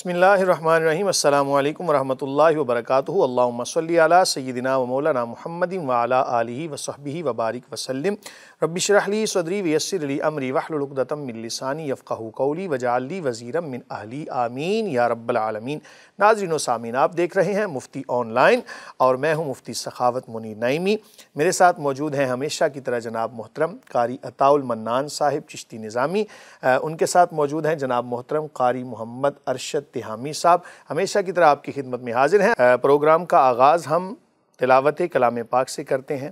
بسم اللہ الرحمن الرحیم۔ السلام علیکم ورحمۃ اللہ وبرکاتہ۔ اللہم صلی علی سیدنا و مولانا محمد وعلی آلہ وصحبہ وبارک وسلم۔ رب اشرح لی صدری ویسر لی امری واحلل عقدۃ من لسانی یفقہوا قولی واجعل لی وزیرا من اہلی آمین یا رب العالمین۔ ناظرین و سامعین، آپ دیکھ رہے ہیں مفتی آن لائن اور میں ہوں مفتی سخاوت منیر نعیمی۔ میرے ساتھ موجود ہیں ہمیشہ کی طرح جناب محترم قاری عطاء المنان صاحب چشتی نظامی، ان کے ساتھ موجود ہیں جناب محترم قاری محمد ارشد تہامی صاحب، ہمیشہ کی طرح آپ کی خدمت میں حاضر ہیں۔ پروگرام کا آغاز ہم تلاوت کلام پاک سے کرتے ہیں۔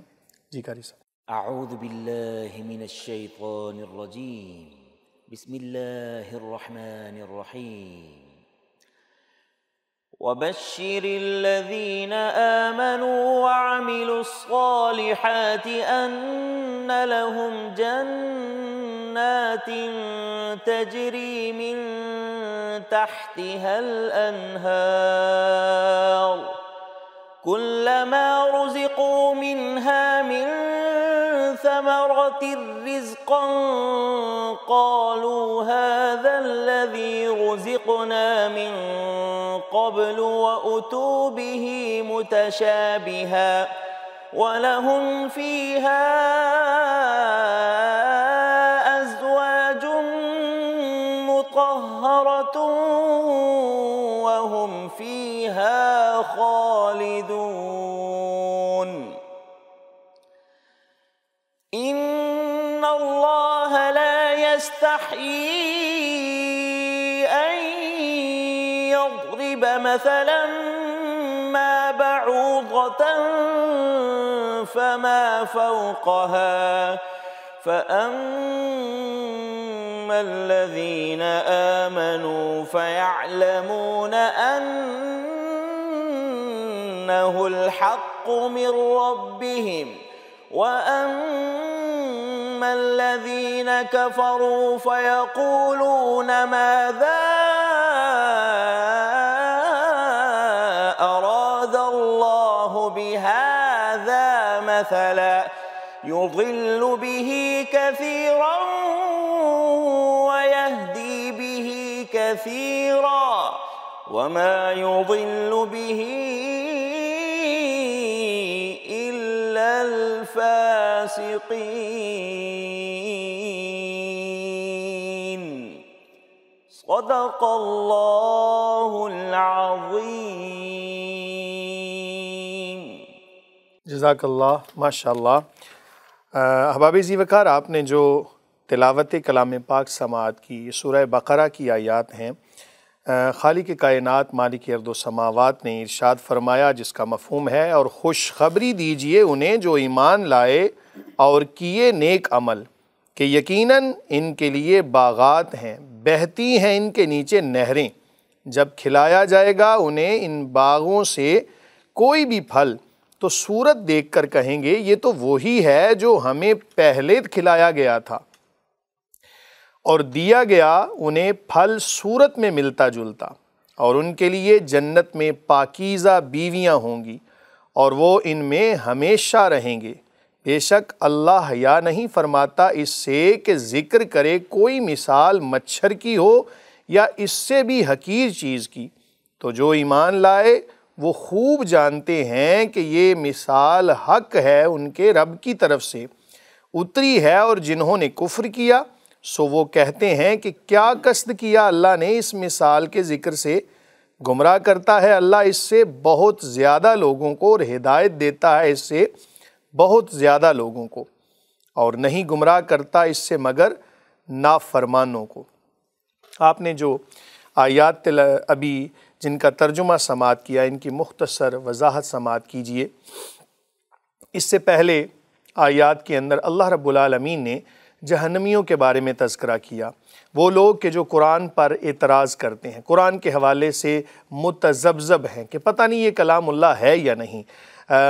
جی قاری صاحب۔ اعوذ باللہ من الشیطان الرجیم، بسم اللہ الرحمن الرحیم۔ وبشر الذین آمنوا وعملوا الصالحات ان لهم جنات تجری من تحتها الانہار كلما رزقوا منها من ثمرة رزقا قالوا هذا الذي رزقنا من قبل وأتوا به متشابها ولهم فيها أزواج مطهرة وهم فيها خالدون إن الله لا يستحيي أن يضرب مثلا ما بعوضة فما فوقها فأما الذين آمنوا فيعلمون أنه الحق من ربهم وأما الذين كفروا فيقولون ماذا أراد الله بهذا مثلا يضل به كثيرا ويهدي به كثيرا وما يضل به إلا الفاسقين۔ صدق اللہ العظیم۔ جزاک اللہ، ماشاء اللہ۔ احباب ذی وقار، آپ نے جو تلاوت کلام پاک سماعت کی، یہ سورہ بقرہ کی آیات ہیں۔ خالق کائنات مالک ارض و سماوات نے ارشاد فرمایا، جس کا مفہوم ہے، اور خوشخبری دیجئے انہیں جو ایمان لائے اور کیے نیک عمل کہ یقیناً ان کے لیے باغات ہیں، بہتی ہیں ان کے نیچے نہریں، جب کھلایا جائے گا انہیں ان باغوں سے کوئی بھی پھل تو صورت دیکھ کر کہیں گے یہ تو وہی ہے جو ہمیں پہلے کھلایا گیا تھا، اور دیا گیا انہیں پھل صورت میں ملتا جلتا، اور ان کے لیے جنت میں پاکیزہ بیویاں ہوں گی اور وہ ان میں ہمیشہ رہیں گے۔ بے شک اللہ حیا نہیں فرماتا اس سے کہ ذکر کرے کوئی مثال مچھر کی ہو یا اس سے بھی حقیر چیز کی، تو جو ایمان لائے وہ خوب جانتے ہیں کہ یہ مثال حق ہے ان کے رب کی طرف سے اتری ہے، اور جنہوں نے کفر کیا سو وہ کہتے ہیں کہ کیا قصد کیا اللہ نے اس مثال کے ذکر سے، گمراہ کرتا ہے اللہ اس سے بہت زیادہ لوگوں کو، اور ہدایت دیتا ہے اس سے بہت زیادہ لوگوں کو، اور نہیں گمراہ کرتا اس سے مگر نافرمانوں کو۔ آپ نے جو آیات ابھی جن کا ترجمہ سماعت کیا، ان کی مختصر وضاحت سماعت کیجئے۔ اس سے پہلے آیات کے اندر اللہ رب العالمین نے جہنمیوں کے بارے میں تذکرہ کیا، وہ لوگ کہ جو قرآن پر اعتراض کرتے ہیں، قرآن کے حوالے سے متذبذب ہیں کہ پتہ نہیں یہ کلام اللہ ہے یا نہیں۔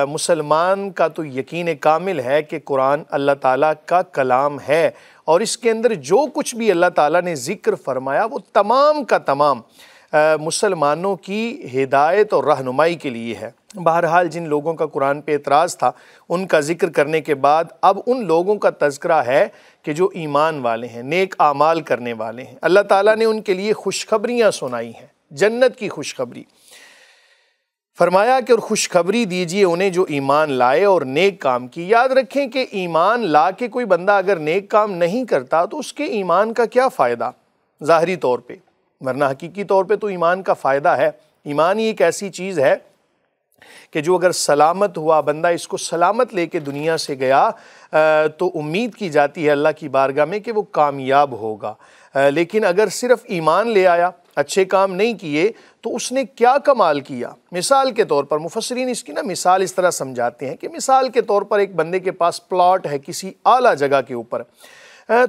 مسلمان کا تو یقین کامل ہے کہ قرآن اللہ تعالیٰ کا کلام ہے، اور اس کے اندر جو کچھ بھی اللہ تعالیٰ نے ذکر فرمایا وہ تمام کا تمام مسلمانوں کی ہدایت اور رہنمائی کے لیے ہے۔ بہرحال جن لوگوں کا قرآن پہ اعتراض تھا ان کا ذکر کرنے کے بعد اب ان لوگوں کا تذکرہ ہے کہ جو ایمان والے ہیں، نیک اعمال کرنے والے ہیں۔ اللہ تعالیٰ نے ان کے لیے خوشخبریاں سنائی ہیں، جنت کی خوشخبری فرمایا کہ اور خوشخبری دیجئے انہیں جو ایمان لائے اور نیک کام کی۔ یاد رکھیں کہ ایمان لا کے کوئی بندہ اگر نیک کام نہیں کرتا تو اس کے ایمان کا کیا فائدہ ظاہری طور پہ، ورنہ حقیقی طور پہ تو ایمان کا فائدہ ہے۔ ایمان ہی ایک ایسی چیز ہے کہ جو اگر سلامت ہوا، بندہ اس کو سلامت لے کے دنیا سے گیا تو امید کی جاتی ہے اللہ کی بارگاہ میں کہ وہ کامیاب ہوگا۔ لیکن اگر صرف ایمان لے آیا، اچھے کام نہیں کیے، تو اس نے کیا کمال کیا؟ مثال کے طور پر مفسرین اس کی مثال اس طرح سمجھاتے ہیں کہ مثال کے طور پر ایک بندے کے پاس پلاٹ ہے کسی اعلیٰ جگہ کے اوپر،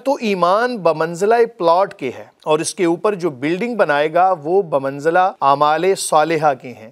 تو ایمان بمنزلہ پلاٹ کے ہے، اور اس کے اوپر جو بلڈنگ بنائے گا وہ بمنزلہ اعمال صالحہ کے ہیں۔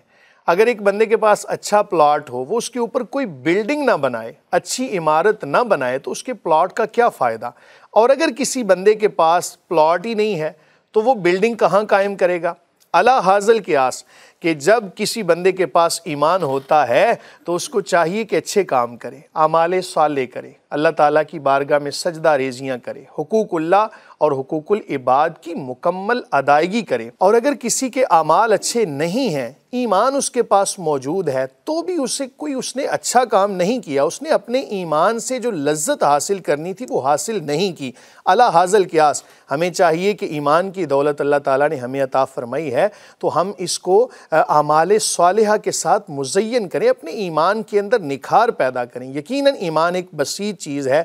اگر ایک بندے کے پاس اچھا پلاٹ ہو، وہ اس کے اوپر کوئی بلڈنگ نہ بنائے، اچھی عمارت نہ بنائے، تو اس کے پلاٹ کا کیا فائدہ؟ اور اگر کسی بندے کے پاس پلاٹ ہی نہیں ہے تو وہ بلڈنگ کہاں قائم کرے گا؟ علی حاصل قیاس کہ جب کسی بندے کے پاس ایمان ہوتا ہے تو اس کو چاہیے کہ اچھے کام کرے، اعمال صالح کرے، اللہ تعالیٰ کی بارگاہ میں سجدہ ریزیاں کرے، حقوق اللہ اور حقوق العباد کی مکمل ادائیگی کرے۔ اور اگر کسی کے اعمال اچھے نہیں ہیں، ایمان اس کے پاس موجود ہے، تو بھی اس نے اچھا کام نہیں کیا، اس نے اپنے ایمان سے جو لذت حاصل کرنی تھی وہ حاصل نہیں کی۔ علی حاصل قیاس ہمیں چاہیے کہ ایمان کی دولت اللہ تعالیٰ نے ہمیں عطا فرمائی ہے تو ہم اس کو اعمال صالحہ کے ساتھ مزین کریں، اپنے ایمان کے اندر نکھار پیدا کریں۔ یقیناً ایمان ایک بسیط چیز ہے۔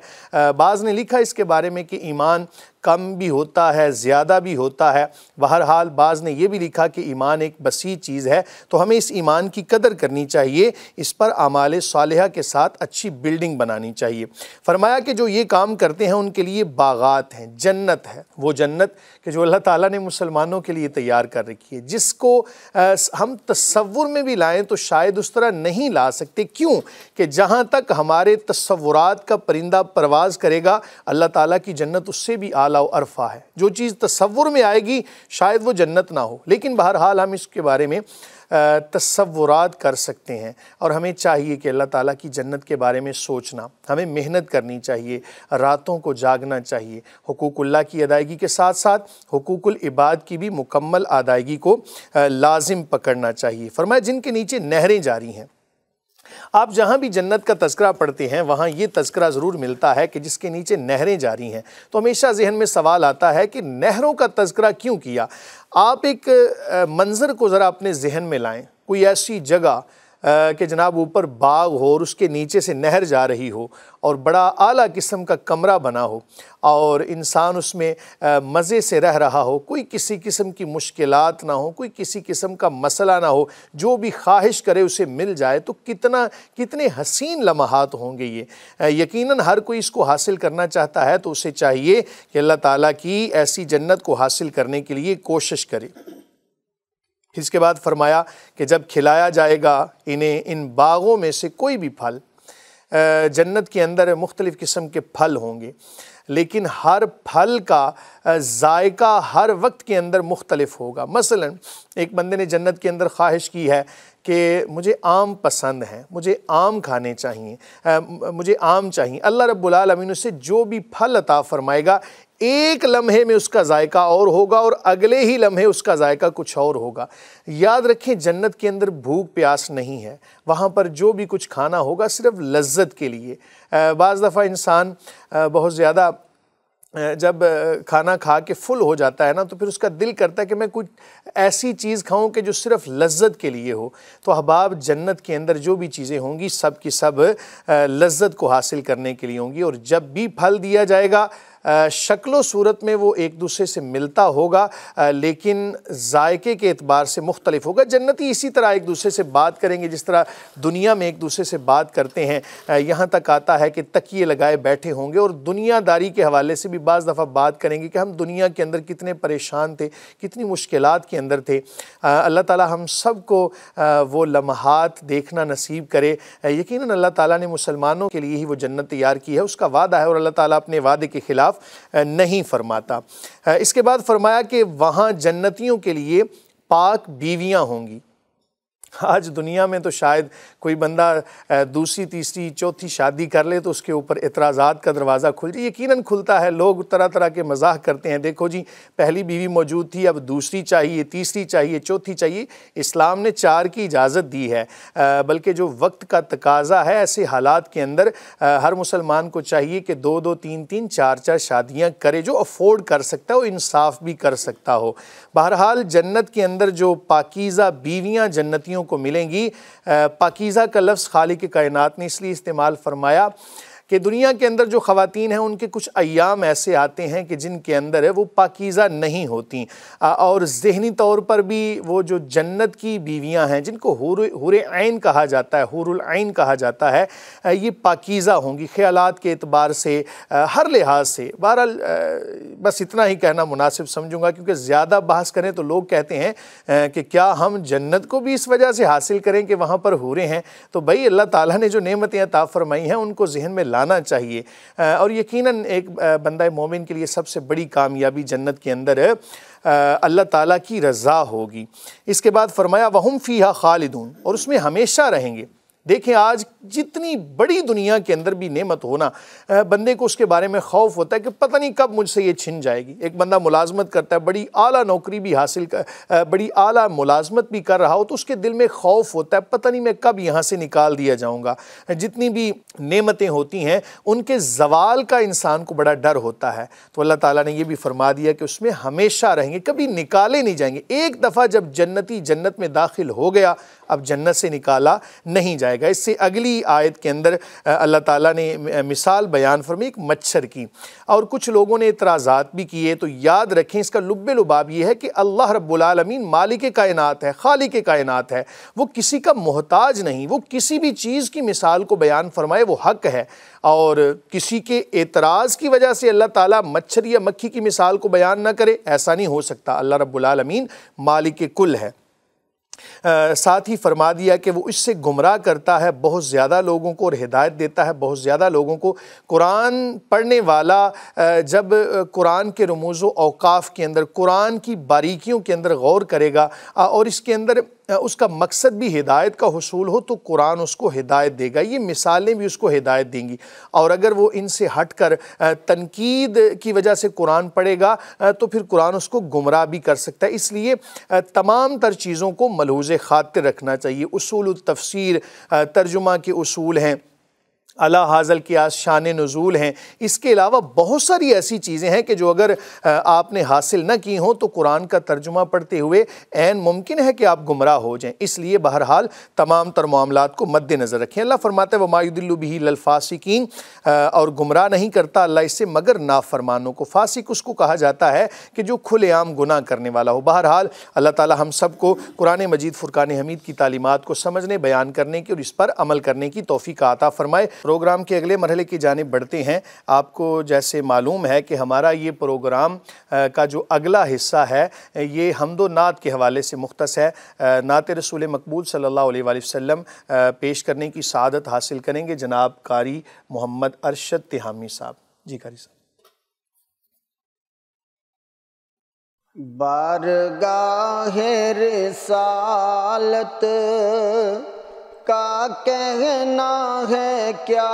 بعض نے لکھا اس کے بارے میں کہ ایمان کم بھی ہوتا ہے، زیادہ بھی ہوتا ہے۔ بہرحال بعض نے یہ بھی لکھا کہ ایمان ایک بسیط چیز ہے، تو ہمیں اس ایمان کی قدر کرنی چاہیے، اس پر اعمال صالحہ کے ساتھ اچھی بلڈنگ بنانی چاہیے۔ فرمایا کہ جو یہ کام کرتے ہیں ان کے لیے باغات ہیں، جنت ہے، وہ جنت کہ جو اللہ تعالیٰ نے مسلمانوں کے لیے تیار کر رکھی ہے، جس کو ہم تصور میں بھی لائیں تو شاید اس طرح نہیں لا سکتے۔ کیوں کہ جہاں تک ہمارے تصورات کا پرندہ پرواز کرے گا، اللہ تعالیٰ کی جنت اس سے بھی اعلیٰ و ارفع ہے۔ جو چیز تصور میں آئے گی شاید وہ جنت نہ ہو، لیکن بہرحال ہم اس کے بارے میں تصورات کر سکتے ہیں، اور ہمیں چاہیے کہ اللہ تعالیٰ کی جنت کے بارے میں سوچنا، ہمیں محنت کرنی چاہیے، راتوں کو جاگنا چاہیے، حقوق اللہ کی ادائیگی کے ساتھ ساتھ حقوق العباد کی بھی مکمل ادائیگی کو لازم پکڑنا چاہیے۔ فرمایا جن کے نیچے نہریں جاری ہیں۔ آپ جہاں بھی جنت کا تذکرہ پڑھتے ہیں وہاں یہ تذکرہ ضرور ملتا ہے کہ جس کے نیچے نہریں جاری ہیں، تو ہمیشہ ذہن میں سوال آتا ہے کہ نہروں کا تذکرہ کیوں کیا؟ آپ ایک منظر کو ذرا اپنے ذہن میں لائیں، کوئی ایسی جگہ کہ جناب اوپر باغ ہو اور اس کے نیچے سے نہر جا رہی ہو اور بڑا اعلیٰ قسم کا کمرہ بنا ہو اور انسان اس میں مزے سے رہ رہا ہو، کوئی کسی قسم کی مشکلات نہ ہو، کوئی کسی قسم کا مسئلہ نہ ہو، جو بھی خواہش کرے اسے مل جائے، تو کتنے حسین لمحات ہوں گے یہ۔ یقیناً ہر کوئی اس کو حاصل کرنا چاہتا ہے تو اسے چاہیے کہ اللہ تعالیٰ کی ایسی جنت کو حاصل کرنے کے لیے کوشش کرے۔ اس کے بعد فرمایا کہ جب کھلایا جائے گا انہیں ان باغوں میں سے کوئی بھی پھل، جنت کے اندر مختلف قسم کے پھل ہوں گے، لیکن ہر پھل کا ذائقہ ہر وقت کے اندر مختلف ہوگا۔ مثلا ایک بندے نے جنت کے اندر خواہش کی ہے کہ مجھے آم پسند ہیں، مجھے آم کھانے چاہیے، مجھے آم چاہیے۔ اللہ رب العالمین اسے جو بھی پھل عطا فرمائے گا، ایک لمحے میں اس کا ذائقہ اور ہوگا اور اگلے ہی لمحے اس کا ذائقہ کچھ اور ہوگا۔ یاد رکھیں جنت کے اندر بھوک پیاس نہیں ہے، وہاں پر جو بھی کچھ کھانا ہوگا صرف لذت کے لیے۔ بعض دفعہ انسان بہت زیادہ جب کھانا کھا کے فل ہو جاتا ہے نا تو پھر اس کا دل کرتا ہے کہ میں کچھ ایسی چیز کھاؤں کہ جو صرف لذت کے لیے ہو۔ تو احباب جنت کے اندر جو بھی چیزیں ہوں گی سب کی سب لذت کو حاصل کرنے کے لیے ہوں گی، اور جب بھی پھل دیا جائے گا شکل و صورت میں وہ ایک دوسرے سے ملتا ہوگا لیکن ذائقے کے اعتبار سے مختلف ہوگا۔ جنتی اسی طرح ایک دوسرے سے بات کریں گے جس طرح دنیا میں ایک دوسرے سے بات کرتے ہیں، یہاں تک آتا ہے کہ تکیے لگائے بیٹھے ہوں گے اور دنیا داری کے حوالے سے بھی بعض دفعہ بات کریں گے کہ ہم دنیا کے اندر کتنے پریشان تھے، کتنی مشکلات کے اندر تھے۔ اللہ تعالی ہم سب کو وہ لمحات دیکھنا نصیب کرے۔ یقیناً اللہ تعالیٰ نے مسلمانوں کے لیے ہی وہ جنت تیار کی ہے، اس کا وعدہ ہے اور اللہ تعالیٰ اپنے وعدے کے خلاف نہیں فرماتا۔ اس کے بعد فرمایا کہ وہاں جنتیوں کے لیے پاک بیویاں ہوں گی۔ آج دنیا میں تو شاید کوئی بندہ دوسری تیسری چوتھی شادی کر لے تو اس کے اوپر اعتراضات کا دروازہ کھل جائے، یقیناً کھلتا ہے، لوگ طرح طرح کے مزاح کرتے ہیں، دیکھو جی پہلی بیوی موجود تھی اب دوسری چاہیے، تیسری چاہیے، چوتھی چاہیے۔ اسلام نے 4 کی اجازت دی ہے، بلکہ جو وقت کا تقاضا ہے ایسے حالات کے اندر ہر مسلمان کو چاہیے کہ 2 3 4 شادیاں کرے، جو افورڈ کر سکتا ہے وہ انصاف بھی کر سکتا ہو۔ بہرحال جنت کے اندر جو پاکیزہ بیویاں جنتیوں کو ملیں گی، پاکیزہ کا لفظ خالق کائنات نے اس لیے استعمال فرمایا کہ دنیا کے اندر جو خواتین ہیں ان کے کچھ ایام ایسے آتے ہیں کہ جن کے اندر وہ پاکیزہ نہیں ہوتی، اور ذہنی طور پر بھی وہ جو جنت کی بیویاں ہیں جن کو حور عین کہا جاتا ہے، حور العین کہا جاتا ہے، یہ پاکیزہ ہوں گی خیالات کے اعتبار سے، ہر لحاظ سے۔ بہرحال بس اتنا ہی کہنا مناسب سمجھوں گا، کیونکہ زیادہ بحث کریں تو لوگ کہتے ہیں کہ کیا ہم جنت کو بھی اس وجہ سے حاصل کریں کہ وہاں پر حوریں ہیں؟ تو بھائی اللہ تعالیٰ نے جو نعمتیں عطا فرمائی ہیں ان کو ذہن میں لانا چاہیے، اور یقیناً ایک بندہ مومن کے لیے سب سے بڑی کامیابی جنت کے اندر اللہ تعالیٰ کی رضا ہوگی۔ اس کے بعد فرمایا وَهُمْ فِيهَا خَالِدُونَ، اور اس میں ہمیشہ رہیں گے۔ دیکھیں آج جتنی بڑی دنیا کے اندر بھی نعمت ہونا، بندے کو اس کے بارے میں خوف ہوتا ہے کہ پتہ نہیں کب مجھ سے یہ چھن جائے گی۔ ایک بندہ ملازمت کرتا ہے، بڑی اعلیٰ نوکری بھی بڑی اعلیٰ ملازمت بھی کر رہا ہو تو اس کے دل میں خوف ہوتا ہے پتہ نہیں میں کب یہاں سے نکال دیا جاؤں گا۔ جتنی بھی نعمتیں ہوتی ہیں ان کے زوال کا انسان کو بڑا ڈر ہوتا ہے، تو اللہ تعالیٰ نے یہ بھی فرما دیا کہ اس میں ہمیشہ رہیں گے، کبھی نکالے نہیں جائیں گے۔ ایک دفعہ جب جنتی جنت میں داخل ہو گیا اب جنت سے نکالا نہیں جائے گا۔ اس سے اگلی آیت کے اندر اللہ تعالیٰ نے مثال بیان فرمائی ایک مچھر کی، اور کچھ لوگوں نے اعتراضات بھی کیے، تو یاد رکھیں اس کا لب لباب یہ ہے کہ اللہ رب العالمین مالک کائنات ہے، خالق کائنات ہے، وہ کسی کا محتاج نہیں، وہ کسی بھی چیز کی مثال کو بیان فرمائے وہ حق ہے، اور کسی کے اعتراض کی وجہ سے اللہ تعالیٰ مچھر یا مکھی کی مثال کو بیان نہ کرے، ایسا نہیں ہو سکتا۔ اللہ رب العالمین مالک کل ہے۔ ساتھ ہی فرما دیا کہ وہ اس سے گمراہ کرتا ہے بہت زیادہ لوگوں کو اور ہدایت دیتا ہے بہت زیادہ لوگوں کو۔ قرآن پڑھنے والا جب قرآن کے رموز و اوقاف کے اندر، قرآن کی باریکیوں کے اندر غور کرے گا اور اس کے اندر اس کا مقصد بھی ہدایت کا حصول ہو تو قرآن اس کو ہدایت دے گا، یہ مثالیں بھی اس کو ہدایت دیں گی۔ اور اگر وہ ان سے ہٹ کر تنقید کی وجہ سے قرآن پڑھے گا تو پھر قرآن اس کو گمراہ بھی کر سکتا ہے۔ اس لیے تمام تر چیزوں کو ملحوظ خاطر رکھنا چاہیے۔ اصول التفسیر، ترجمہ کے اصول ہیں، اعلیٰ حاضل قیاس، شان نزول ہیں، اس کے علاوہ بہت ساری ایسی چیزیں ہیں کہ جو اگر آپ نے حاصل نہ کی ہوں تو قرآن کا ترجمہ پڑھتے ہوئے عین ممکن ہے کہ آپ گمراہ ہو جائیں۔ اس لیے بہرحال تمام تر معاملات کو مد نظر رکھیں۔ اللہ فرماتا ہے وَمَا يُضِلُّ بِهِ إِلَّا الْفَاسِقِينَ، اور گمراہ نہیں کرتا اللہ اس سے مگر نافرمانوں کو۔ فاسق اس کو کہا جاتا ہے کہ جو کھلے عام گناہ کرنے والا ہو۔ بہرحال اللہ تعالی ہم سب کو قرآن مجید فرقان حمید کی تعلیمات کو سمجھنے، بیان کرنے کی اور اس پر عمل کرنے کی توفیق عطا فرمائے۔ پروگرام کے اگلے مرحلے کی جانب بڑھتے ہیں۔ آپ کو جیسے معلوم ہے کہ ہمارا یہ پروگرام کا جو اگلا حصہ ہے یہ حمد و نعت کے حوالے سے مختص ہے۔ نعت رسول مقبول صلی اللہ علیہ وآلہ وسلم پیش کرنے کی سعادت حاصل کریں گے جناب قاری محمد ارشد تہامی صاحب۔ جی قاری صاحب۔ بارگاہ رسالت کا کہنا ہے کیا،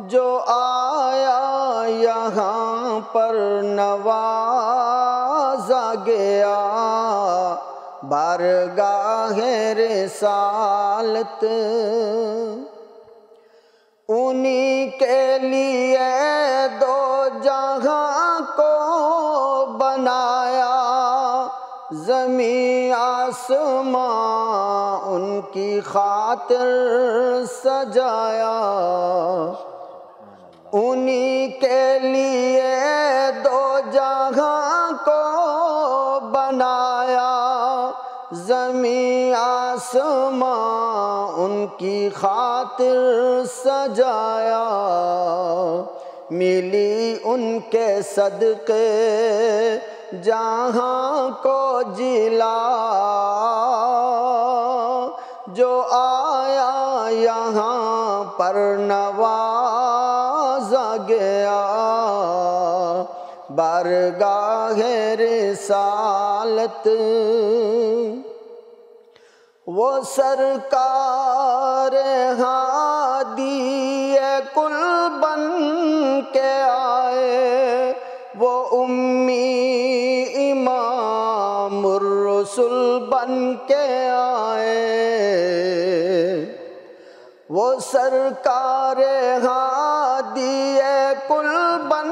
جو آیا یہاں پر نوازا گیا۔ بارگاہ رسالت انہی کے لیے دو جہاں کو بنایا، زمین آسمان ان کی خاطر سجایا۔ انہی کے لیے دو جہاں کو بنایا، زمین آسمان ان کی خاطر سجایا۔ ملی ان کے صدقے جہاں کو جلا، جو آیا یہاں پر نوازا گیا۔ بارگاہ رسالت، وہ سرکار ہادی کل بن کے آئے، وہ امی امام الرسل بن کے آئے، وہ سرکار ہادی کل بن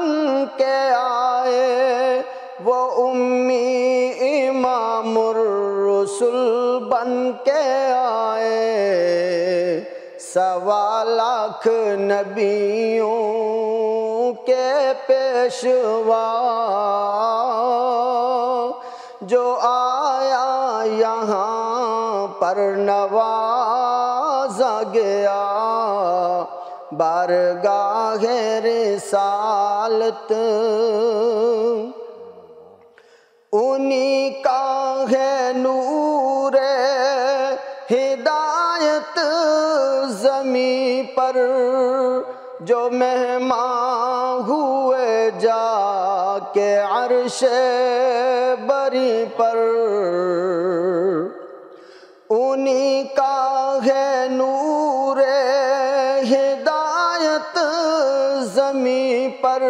کے آئے، وہ امی امام الرسل بن کے آئے، 1.25 لاکھ نبیوں کے پیشوا، جو آیا یہاں پر نوازا گیا، بارگاہ رسالت انہی کا ہے نور ہدایت زمیں پر، جو مہمان ہوئے جا کے عرش بری پر، انہی کا ہے نور ہدایت زمیں پر،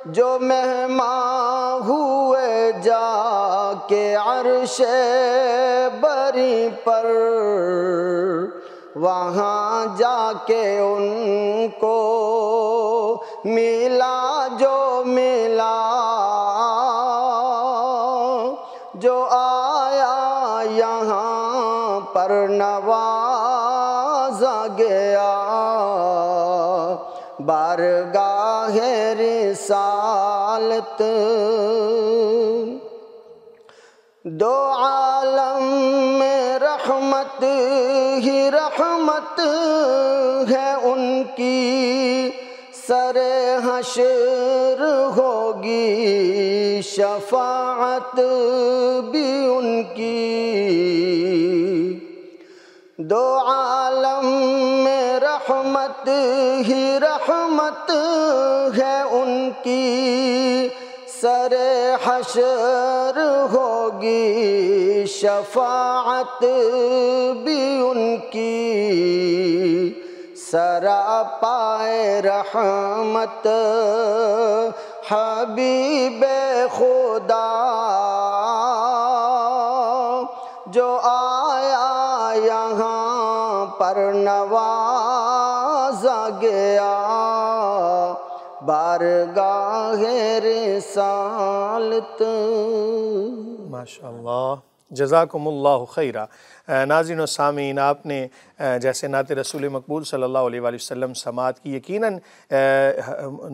جو مہمان ہوئے جا کے عرش بری پر، وہاں جا کے ان کو ملا جو ملا، جو آیا یہاں پر نوازا گیا، بارگاہ رسالت، دو عالم میں رحمت ہی رحمت ہے ان کی، سر حشر ہوگی شفاعت بھی ان کی، دو عالم میں رحمت ہی رحمت ہے ان کی، سر حشر ہوگی شفاعت بھی ان کی، سراپائے رحمت حبیب خدا، جو آیا یہاں پر نوازا گیا، بارگاہ رسالت۔ ماشاءاللہ، جزاکم اللہ خیرہ۔ ناظرین و سامعین، آپ نے جیسے نعت رسول مقبول صلی اللہ علیہ وآلہ وسلم سماعت کی، یقیناً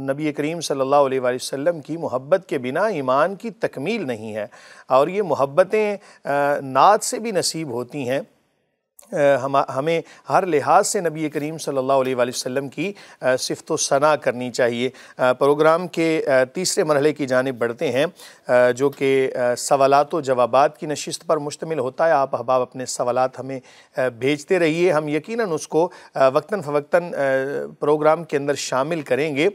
نبی کریم صلی اللہ علیہ وآلہ وسلم کی محبت کے بنا ایمان کی تکمیل نہیں ہے، اور یہ محبتیں نعت سے بھی نصیب ہوتی ہیں۔ ہمیں ہر لحاظ سے نبی کریم صلی اللہ علیہ وآلہ وسلم کی صفت و ثنا کرنی چاہیے۔ پروگرام کے تیسرے مرحلے کی جانب بڑھتے ہیں، جو کہ سوالات و جوابات کی نشست پر مشتمل ہوتا ہے۔ آپ احباب اپنے سوالات ہمیں بھیجتے رہیے، ہم یقیناً اس کو وقتاً فوقتاً پروگرام کے اندر شامل کریں گے۔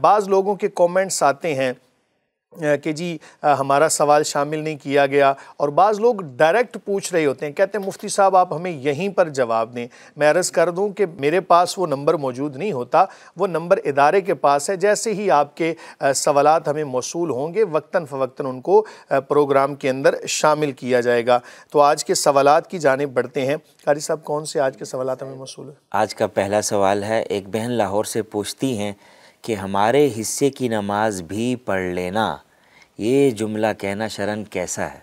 بعض لوگوں کے کومنٹس آتے ہیں کہ جی ہمارا سوال شامل نہیں کیا گیا، اور بعض لوگ ڈائریکٹ پوچھ رہے ہوتے ہیں، کہتے ہیں مفتی صاحب آپ ہمیں یہیں پر جواب دیں۔ میں عرض کر دوں کہ میرے پاس وہ نمبر موجود نہیں ہوتا، وہ نمبر ادارے کے پاس ہے۔ جیسے ہی آپ کے سوالات ہمیں موصول ہوں گے، وقتاً فوقتاً ان کو پروگرام کے اندر شامل کیا جائے گا۔ تو آج کے سوالات کی جانب بڑھتے ہیں۔ قاری صاحب، کون سے آج کے سوالات ہمیں موصول ہیں؟ آج کا پہلا سوال ہے، ایک بہن لاہور سے پوچھتی ہیں کہ ہمارے حصے کی نماز بھی پڑھ لینا، یہ جملہ کہنا شرعاً کیسا ہے؟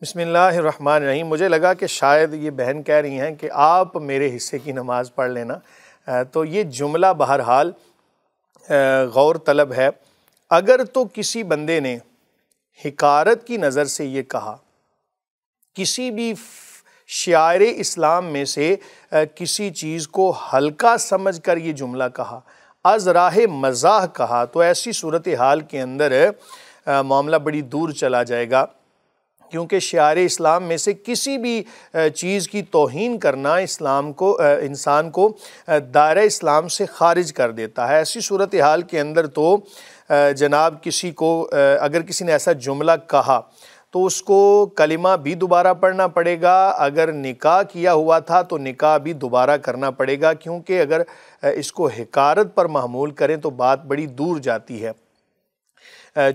بسم اللہ الرحمن الرحیم۔ مجھے لگا کہ شاید یہ بہن کہہ رہی ہیں کہ آپ میرے حصے کی نماز پڑھ لینا، تو یہ جملہ بہرحال غور طلب ہے۔ اگر تو کسی بندے نے حقارت کی نظر سے یہ کہا، کسی بھی شعائر اسلام میں سے کسی چیز کو ہلکا سمجھ کر یہ جملہ کہا، از راہ مزاح کہا، تو ایسی صورتحال کے اندر معاملہ بڑی دور چلا جائے گا۔ کیونکہ شعار اسلام میں سے کسی بھی چیز کی توہین کرنا انسان کو دائرہ اسلام سے خارج کر دیتا ہے۔ ایسی صورتحال کے اندر تو جناب کسی کو اگر کسی نے ایسا جملہ کہا تو اس کو کلمہ بھی دوبارہ پڑھنا پڑے گا، اگر نکاح کیا ہوا تھا تو نکاح بھی دوبارہ کرنا پڑے گا، کیونکہ اگر اس کو حقارت پر محمول کریں تو بات بڑی دور جاتی ہے۔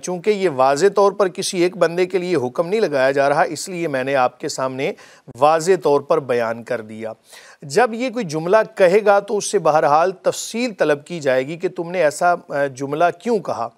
چونکہ یہ واضح طور پر کسی ایک بندے کے لیے حکم نہیں لگایا جا رہا، اس لیے میں نے آپ کے سامنے واضح طور پر بیان کر دیا۔ جب یہ کوئی جملہ کہے گا تو اس سے بہرحال تفصیل طلب کی جائے گی کہ تم نے ایسا جملہ کیوں کہا۔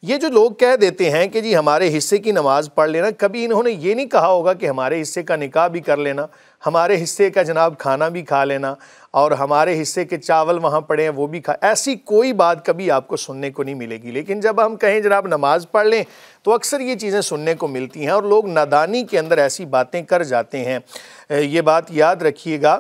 یہ جو لوگ کہہ دیتے ہیں کہ جی ہمارے حصے کی نماز پڑھ لینا، کبھی انہوں نے یہ نہیں کہا ہوگا کہ ہمارے حصے کا نکاح بھی کر لینا، ہمارے حصے کا جناب کھانا بھی کھا لینا، اور ہمارے حصے کے چاول وہاں پڑے ہیں وہ بھی ایسی کوئی بات کبھی آپ کو سننے کو نہیں ملے گی۔ لیکن جب ہم کہیں جناب نماز پڑھ لیں تو اکثر یہ چیزیں سننے کو ملتی ہیں اور لوگ نادانی کے اندر ایسی باتیں کر جاتے ہیں۔ یہ بات یاد رکھیے گا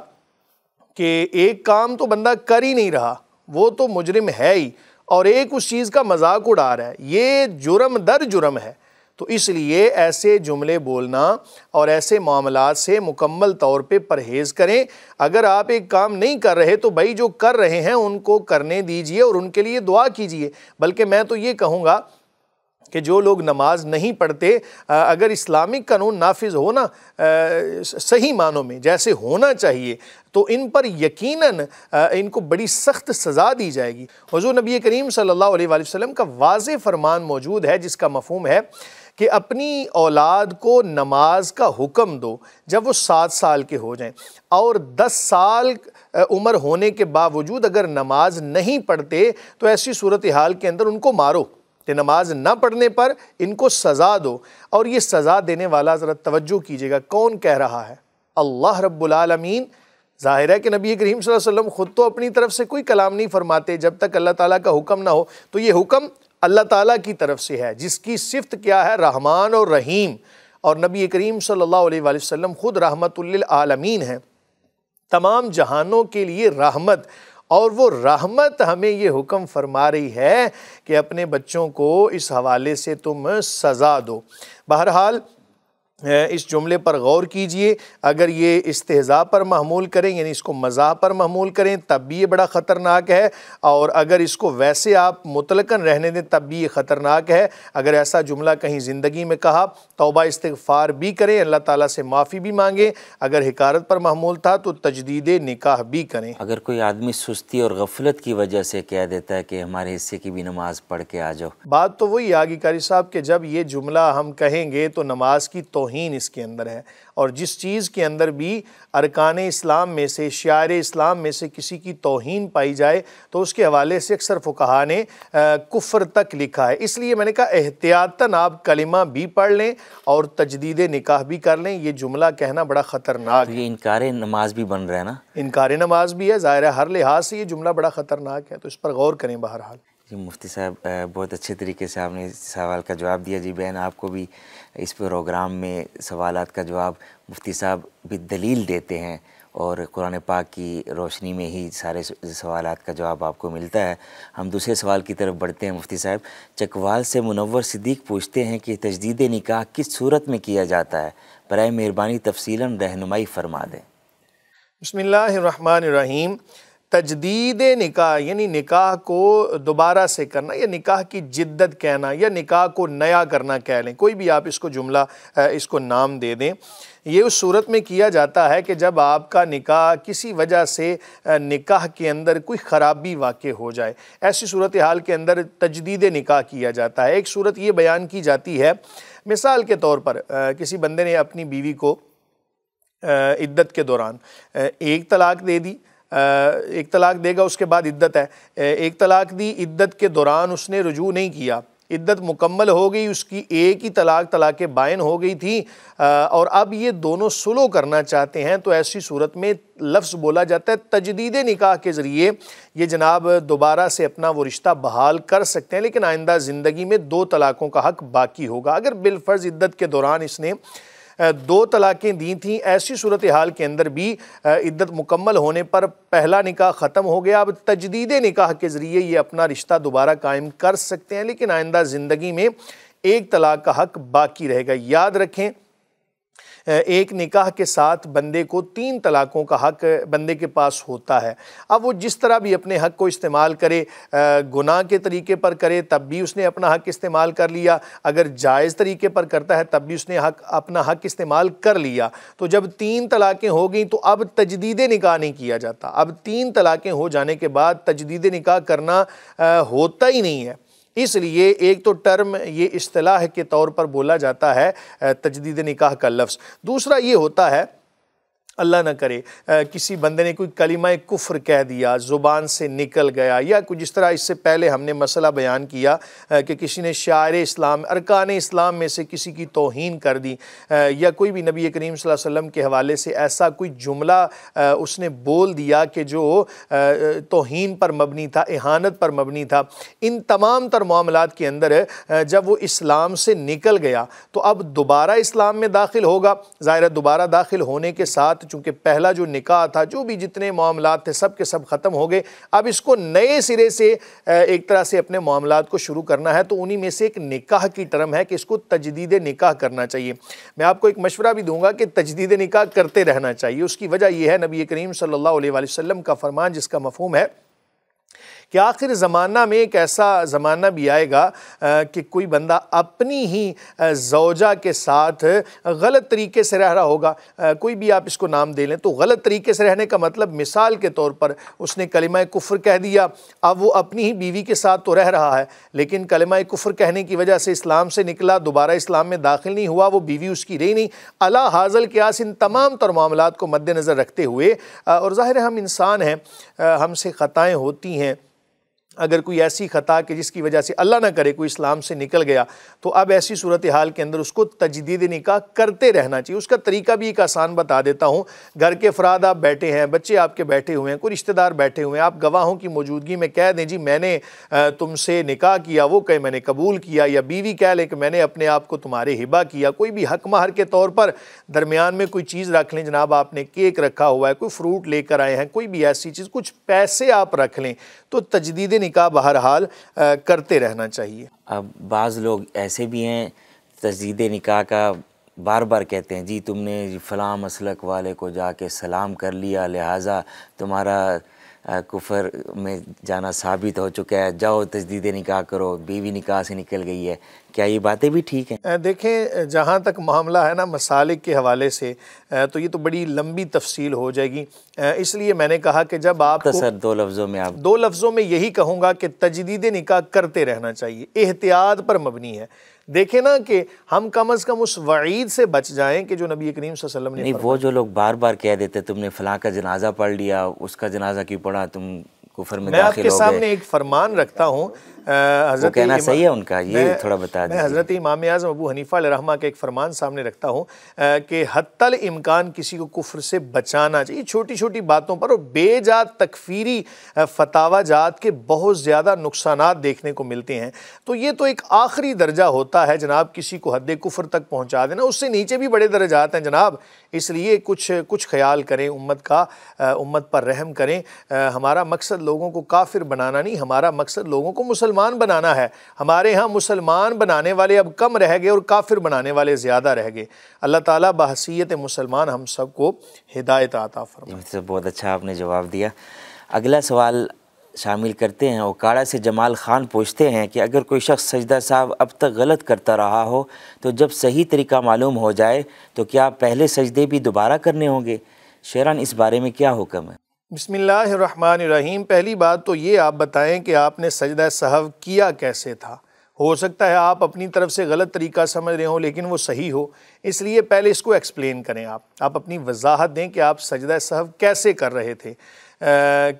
کہ ایک کام تو بندہ کر ہی نہیں رہا، وہ تو مجرم ہے ہی، اور ایک اس چیز کا مذاق اڑا رہا ہے، یہ جرم در جرم ہے۔ تو اس لیے ایسے جملے بولنا اور ایسے معاملات سے مکمل طور پہ پرہیز کریں۔ اگر آپ ایک کام نہیں کر رہے تو بھائی جو کر رہے ہیں ان کو کرنے دیجئے اور ان کے لیے دعا کیجئے۔ بلکہ میں تو یہ کہوں گا کہ جو لوگ نماز نہیں پڑھتے، اگر اسلامک قانون نافذ ہونا صحیح معنوں میں جیسے ہونا چاہیے تو ان پر یقیناً ان کو بڑی سخت سزا دی جائے گی۔ حضور نبی کریم صلی اللہ علیہ وآلہ وسلم کا واضح فرمان موجود ہے جس کا مفہوم ہے کہ اپنی اولاد کو نماز کا حکم دو جب وہ 7 سال کے ہو جائیں، اور 10 سال عمر ہونے کے باوجود اگر نماز نہیں پڑھتے تو ایسی صورتحال کے اندر ان کو مارو، کہ نماز نہ پڑھنے پر ان کو سزا دو۔ اور یہ سزا دینے والا ذرا توجہ کیجئے گا کون کہہ رہا ہے؟ اللہ رب العالمین۔ ظاہر ہے کہ نبی کریم صلی اللہ علیہ وسلم خود تو اپنی طرف سے کوئی کلام نہیں فرماتے جب تک اللہ تعالیٰ کا حکم نہ ہو، تو یہ حکم اللہ تعالیٰ کی طرف سے ہے جس کی صفت کیا ہے؟ رحمان اور رحیم، اور نبی کریم صلی اللہ علیہ وآلہ وسلم خود رحمت للعالمین ہیں، تمام جہانوں کے لیے رحمت، اور وہ رحمت ہمیں یہ حکم فرما رہی ہے کہ اپنے بچوں کو اس حوالے سے تم سزا دو۔ بہرحال اس جملے پر غور کیجئے، اگر یہ استہزاء پر محمول کریں یعنی اس کو مزاح پر محمول کریں تب بھی یہ بڑا خطرناک ہے، اور اگر اس کو ویسے آپ مطلقاً رہنے دیں تب بھی یہ خطرناک ہے۔ اگر ایسا جملہ کہیں زندگی میں کہا، توبہ استغفار بھی کریں، اللہ تعالیٰ سے معافی بھی مانگیں، اگر حقارت پر محمول تھا تو تجدید نکاح بھی کریں۔ اگر کوئی آدمی سستی اور غفلت کی وجہ سے کہہ دیتا ہے کہ ہمارے حصے کی بھی نماز پڑھ کے آ جاؤ، بات تو وہی آگی قاری صاحب کہ جب یہ جملہ ہم کہیں گے تو نماز کی توہین اس کے اندر ہے، اور جس چیز کے اندر بھی ارکان اسلام میں سے، شعائر اسلام میں سے کسی کی توہین پائی جائے تو اس کے حوالے سے اکثر فقہا نے کفر تک لکھا ہے۔ اس لیے میں نے کہا احتیاطاً آپ کلمہ بھی پڑھ لیں اور تجدید نکاح بھی کر لیں، یہ جملہ کہنا بڑا خطرناک ہے۔ یہ انکار نماز بھی بن رہا ہے نا؟ انکار نماز بھی ہے، ظاہر ہے ہر لحاظ سے یہ جملہ بڑا خطرناک ہے، تو اس پر غور کریں۔ بہرحال جی مفتی صاحب بہت اچھے طریقے سے آپ نے اس سوال کا جواب دیا۔ جی بہن آپ کو بھی اس پروگرام میں سوالات کا جواب مفتی صاحب بھی دلیل دیتے ہیں، اور قرآن پاک کی روشنی میں ہی سارے سوالات کا جواب آپ کو ملتا ہے۔ ہم دوسرے سوال کی طرف بڑھتے ہیں۔ مفتی صاحب چکوال سے منور صدیق پوچھتے ہیں کہ تجدید نکاح کس صورت میں کیا جاتا ہے؟ برائے مہربانی تفصیلاً رہنمائی فرما دیں۔ بسم اللہ الرحمن الرحیم۔ تجدید نکاح یعنی نکاح کو دوبارہ سے کرنا، یا نکاح کی جدت کہنا، یا نکاح کو نیا کرنا کہہ لیں، کوئی بھی آپ اس کو جملہ اس کو نام دے دیں۔ یہ اس صورت میں کیا جاتا ہے کہ جب آپ کا نکاح کسی وجہ سے نکاح کے اندر کوئی خرابی واقع ہو جائے، ایسی صورتحال کے اندر تجدید نکاح کیا جاتا ہے۔ ایک صورت یہ بیان کی جاتی ہے، مثال کے طور پر کسی بندے نے اپنی بیوی کو عدت کے دوران ایک طلاق دے دی، ایک طلاق دے گا اس کے بعد عدت ہے، ایک طلاق دی، عدت کے دوران اس نے رجوع نہیں کیا، عدت مکمل ہو گئی، اس کی ایک ہی طلاق بائن ہو گئی تھی، اور اب یہ دونوں صلح کرنا چاہتے ہیں، تو ایسی صورت میں لفظ بولا جاتا ہے تجدید نکاح کے ذریعے یہ جناب دوبارہ سے اپنا وہ رشتہ بحال کر سکتے ہیں، لیکن آئندہ زندگی میں 2 طلاقوں کا حق باقی ہوگا۔ اگر بالفرض عدت کے دوران اس نے 2 طلاقیں دی تھیں، ایسی صورتحال کے اندر بھی عدت مکمل ہونے پر پہلا نکاح ختم ہو گیا، اب تجدید نکاح کے ذریعے یہ اپنا رشتہ دوبارہ قائم کر سکتے ہیں، لیکن آئندہ زندگی میں ایک طلاق کا حق باقی رہے گا۔ یاد رکھیں ایک نکاح کے ساتھ بندے کو 3 طلاقوں کا حق بندے کے پاس ہوتا ہے۔ اب وہ جس طرح بھی اپنے حق کو استعمال کرے، گناہ کے طریقے پر کرے تب بھی اس نے اپنا حق استعمال کر لیا، اگر جائز طریقے پر کرتا ہے تب بھی اس نے اپنا حق استعمال کر لیا۔ تو جب 3 طلاقیں ہو گئیں تو اب تجدید نکاح نہیں کیا جاتا۔ اب 3 طلاقیں ہو جانے کے بعد تجدید نکاح کرنا ہوتا ہی نہیں ہے۔ اس لیے ایک تو ٹرم یہ اصطلاح کے طور پر بولا جاتا ہے تجدید نکاح کا لفظ، دوسرا یہ ہوتا ہے اللہ نہ کرے کسی بندے نے کوئی کلمہ کفر کہہ دیا، زبان سے نکل گیا، یا کچھ جس طرح اس سے پہلے ہم نے مسئلہ بیان کیا کہ کسی نے شعائر اسلام، ارکان اسلام میں سے کسی کی توہین کر دی، یا کوئی بھی نبی کریم صلی اللہ علیہ وسلم کے حوالے سے ایسا کوئی جملہ اس نے بول دیا کہ جو توہین پر مبنی تھا، اہانت پر مبنی تھا۔ ان تمام تر معاملات کے اندر جب وہ اسلام سے نکل گیا تو اب دوبارہ اسلام میں داخل ہوگا۔ ظاہر ہے دوبارہ داخل ہونے کے ساتھ چونکہ پہلا جو نکاح تھا، جو بھی جتنے معاملات تھے سب کے سب ختم ہو گئے، اب اس کو نئے سرے سے ایک طرح سے اپنے معاملات کو شروع کرنا ہے، تو انہی میں سے ایک نکاح کی ٹرم ہے کہ اس کو تجدید نکاح کرنا چاہیے۔ میں آپ کو ایک مشورہ بھی دوں گا کہ تجدید نکاح کرتے رہنا چاہیے۔ اس کی وجہ یہ ہے نبی کریم صلی اللہ علیہ وآلہ وسلم کا فرمان جس کا مفہوم ہے کہ آخر زمانہ میں ایک ایسا زمانہ بھی آئے گا کہ کوئی بندہ اپنی ہی زوجہ کے ساتھ غلط طریقے سے رہ رہا ہوگا، کوئی بھی آپ اس کو نام دے لیں۔ تو غلط طریقے سے رہنے کا مطلب مثال کے طور پر اس نے کلمہ کفر کہہ دیا، اب وہ اپنی ہی بیوی کے ساتھ تو رہ رہا ہے لیکن کلمہ کفر کہنے کی وجہ سے اسلام سے نکلا، دوبارہ اسلام میں داخل نہیں ہوا، وہ بیوی اس کی رہی نہیں۔ علی حاصل قیاس ان تمام تر معاملات کو مد نظر رکھتے ہوئے، اور ظاہر ہے ہم انسان ہیں، ہم سے خطائیں ہوتی ہیں، اگر کوئی ایسی خطا کہ جس کی وجہ سے اللہ نہ کرے کوئی اسلام سے نکل گیا تو اب ایسی صورتحال کے اندر اس کو تجدید نکاح کرتے رہنا چاہیے۔ اس کا طریقہ بھی ایک آسان بتا دیتا ہوں۔ گھر کے افراد آپ بیٹھے ہیں، بچے آپ کے بیٹھے ہوئے ہیں، کوئی رشتہ دار بیٹھے ہوئے ہیں، آپ گواہوں کی موجودگی میں کہہ دیں جی میں نے تم سے نکاح کیا، وہ کہے میں نے قبول کیا، یا بیوی کہہ لے کہ میں نے اپنے آپ کو تمہارے ہبہ کیا، کوئی بھی حق مہر کے طور پر درمیان میں کوئی چیز رکھ لیں، جناب آپ نے کیک رکھا ہوا ہے، کوئی فروٹ لے کر آئے ہیں، کوئی بھی ایسی چیز، کچھ پیسے آپ رکھ لیں، تو تجدید نکاح بہرحال کرتے رہنا چاہیے۔ اب بعض لوگ ایسے بھی ہیں تجدید نکاح کا بار بار کہتے ہیں جی تم نے فلاں مسلک والے کو جا کے سلام کر لیا لہٰذا تمہارا کفر میں جانا ثابت ہو چکا ہے، جاؤ تجدید نکاح کرو، بیوی نکاح سے نکل گئی ہے۔ کیا یہ باتیں بھی ٹھیک ہیں؟ دیکھیں جہاں تک معاملہ ہے نا مسالک کے حوالے سے تو یہ تو بڑی لمبی تفصیل ہو جائے گی، اس لیے میں نے کہا کہ جب آپ کو دو لفظوں میں آپ 2 لفظوں میں یہی کہوں گا کہ تجدید نکاح کرتے رہنا چاہیے، احتیاط پر مبنی ہے۔ دیکھیں نا کہ ہم کم از کم اس وعید سے بچ جائیں کہ جو نبی کریم صلی اللہ علیہ وسلم نے نہیں، وہ جو لوگ بار بار کہہ دیتے تم نے فلاں کا جنازہ پڑھ لیا، اس کا جنازہ کیوں پڑھا، تم کفر میں میں آپ داخل کے ہو سامنے گئے، ایک فرمان رکھتا ہوں، وہ کہنا صحیح ہے ان کا، یہ تھوڑا بتا میں دیجیے۔ حضرت امام اعظم ابو حنیفہ علیہ رحمہ کا ایک فرمان سامنے رکھتا ہوں کہ حتی الامکان کسی کو کفر سے بچانا چاہیے، چھوٹی چھوٹی باتوں پر، اور بے جا تکفیری فتاوی جات کے بہت زیادہ نقصانات دیکھنے کو ملتے ہیں۔ تو یہ تو ایک آخری درجہ ہوتا ہے جناب، کسی کو حد کفر تک پہنچا دینا، اس سے نیچے بھی بڑے درجات ہیں جناب، اس لیے کچھ خیال کریں امت کا، امت پر رحم کریں۔ ہمارا مقصد لوگوں کو کافر بنانا نہیں، ہمارا مقصد لوگوں کو مسلمان بنانا ہے۔ ہمارے ہاں مسلمان بنانے والے اب کم رہ گئے اور کافر بنانے والے زیادہ رہ گئے۔ اللہ تعالیٰ بحیثیت مسلمان ہم سب کو ہدایت عطا فرمائے۔ بہت اچھا آپ نے جواب دیا۔ اگلا سوال شامل کرتے ہیں۔ اوکاڑا سے جمال خان پوچھتے ہیں کہ اگر کوئی شخص سجدہ سہو اب تک غلط کرتا رہا ہو تو جب صحیح طریقہ معلوم ہو جائے تو کیا پہلے سجدے بھی دوبارہ کرنے ہوں گے؟ شیران اس بارے میں کیا حکم ہے؟ بسم اللہ الرحمن الرحیم۔ پہلی بات تو یہ آپ بتائیں کہ آپ نے سجدہ سہو کیا کیسے تھا۔ ہو سکتا ہے آپ اپنی طرف سے غلط طریقہ سمجھ رہے ہوں لیکن وہ صحیح ہو، اس لیے پہلے اس کو ایکسپلین کریں، آپ اپنی وضاحت دیں کہ آپ سجدہ سہو کیسے کر رہے تھے۔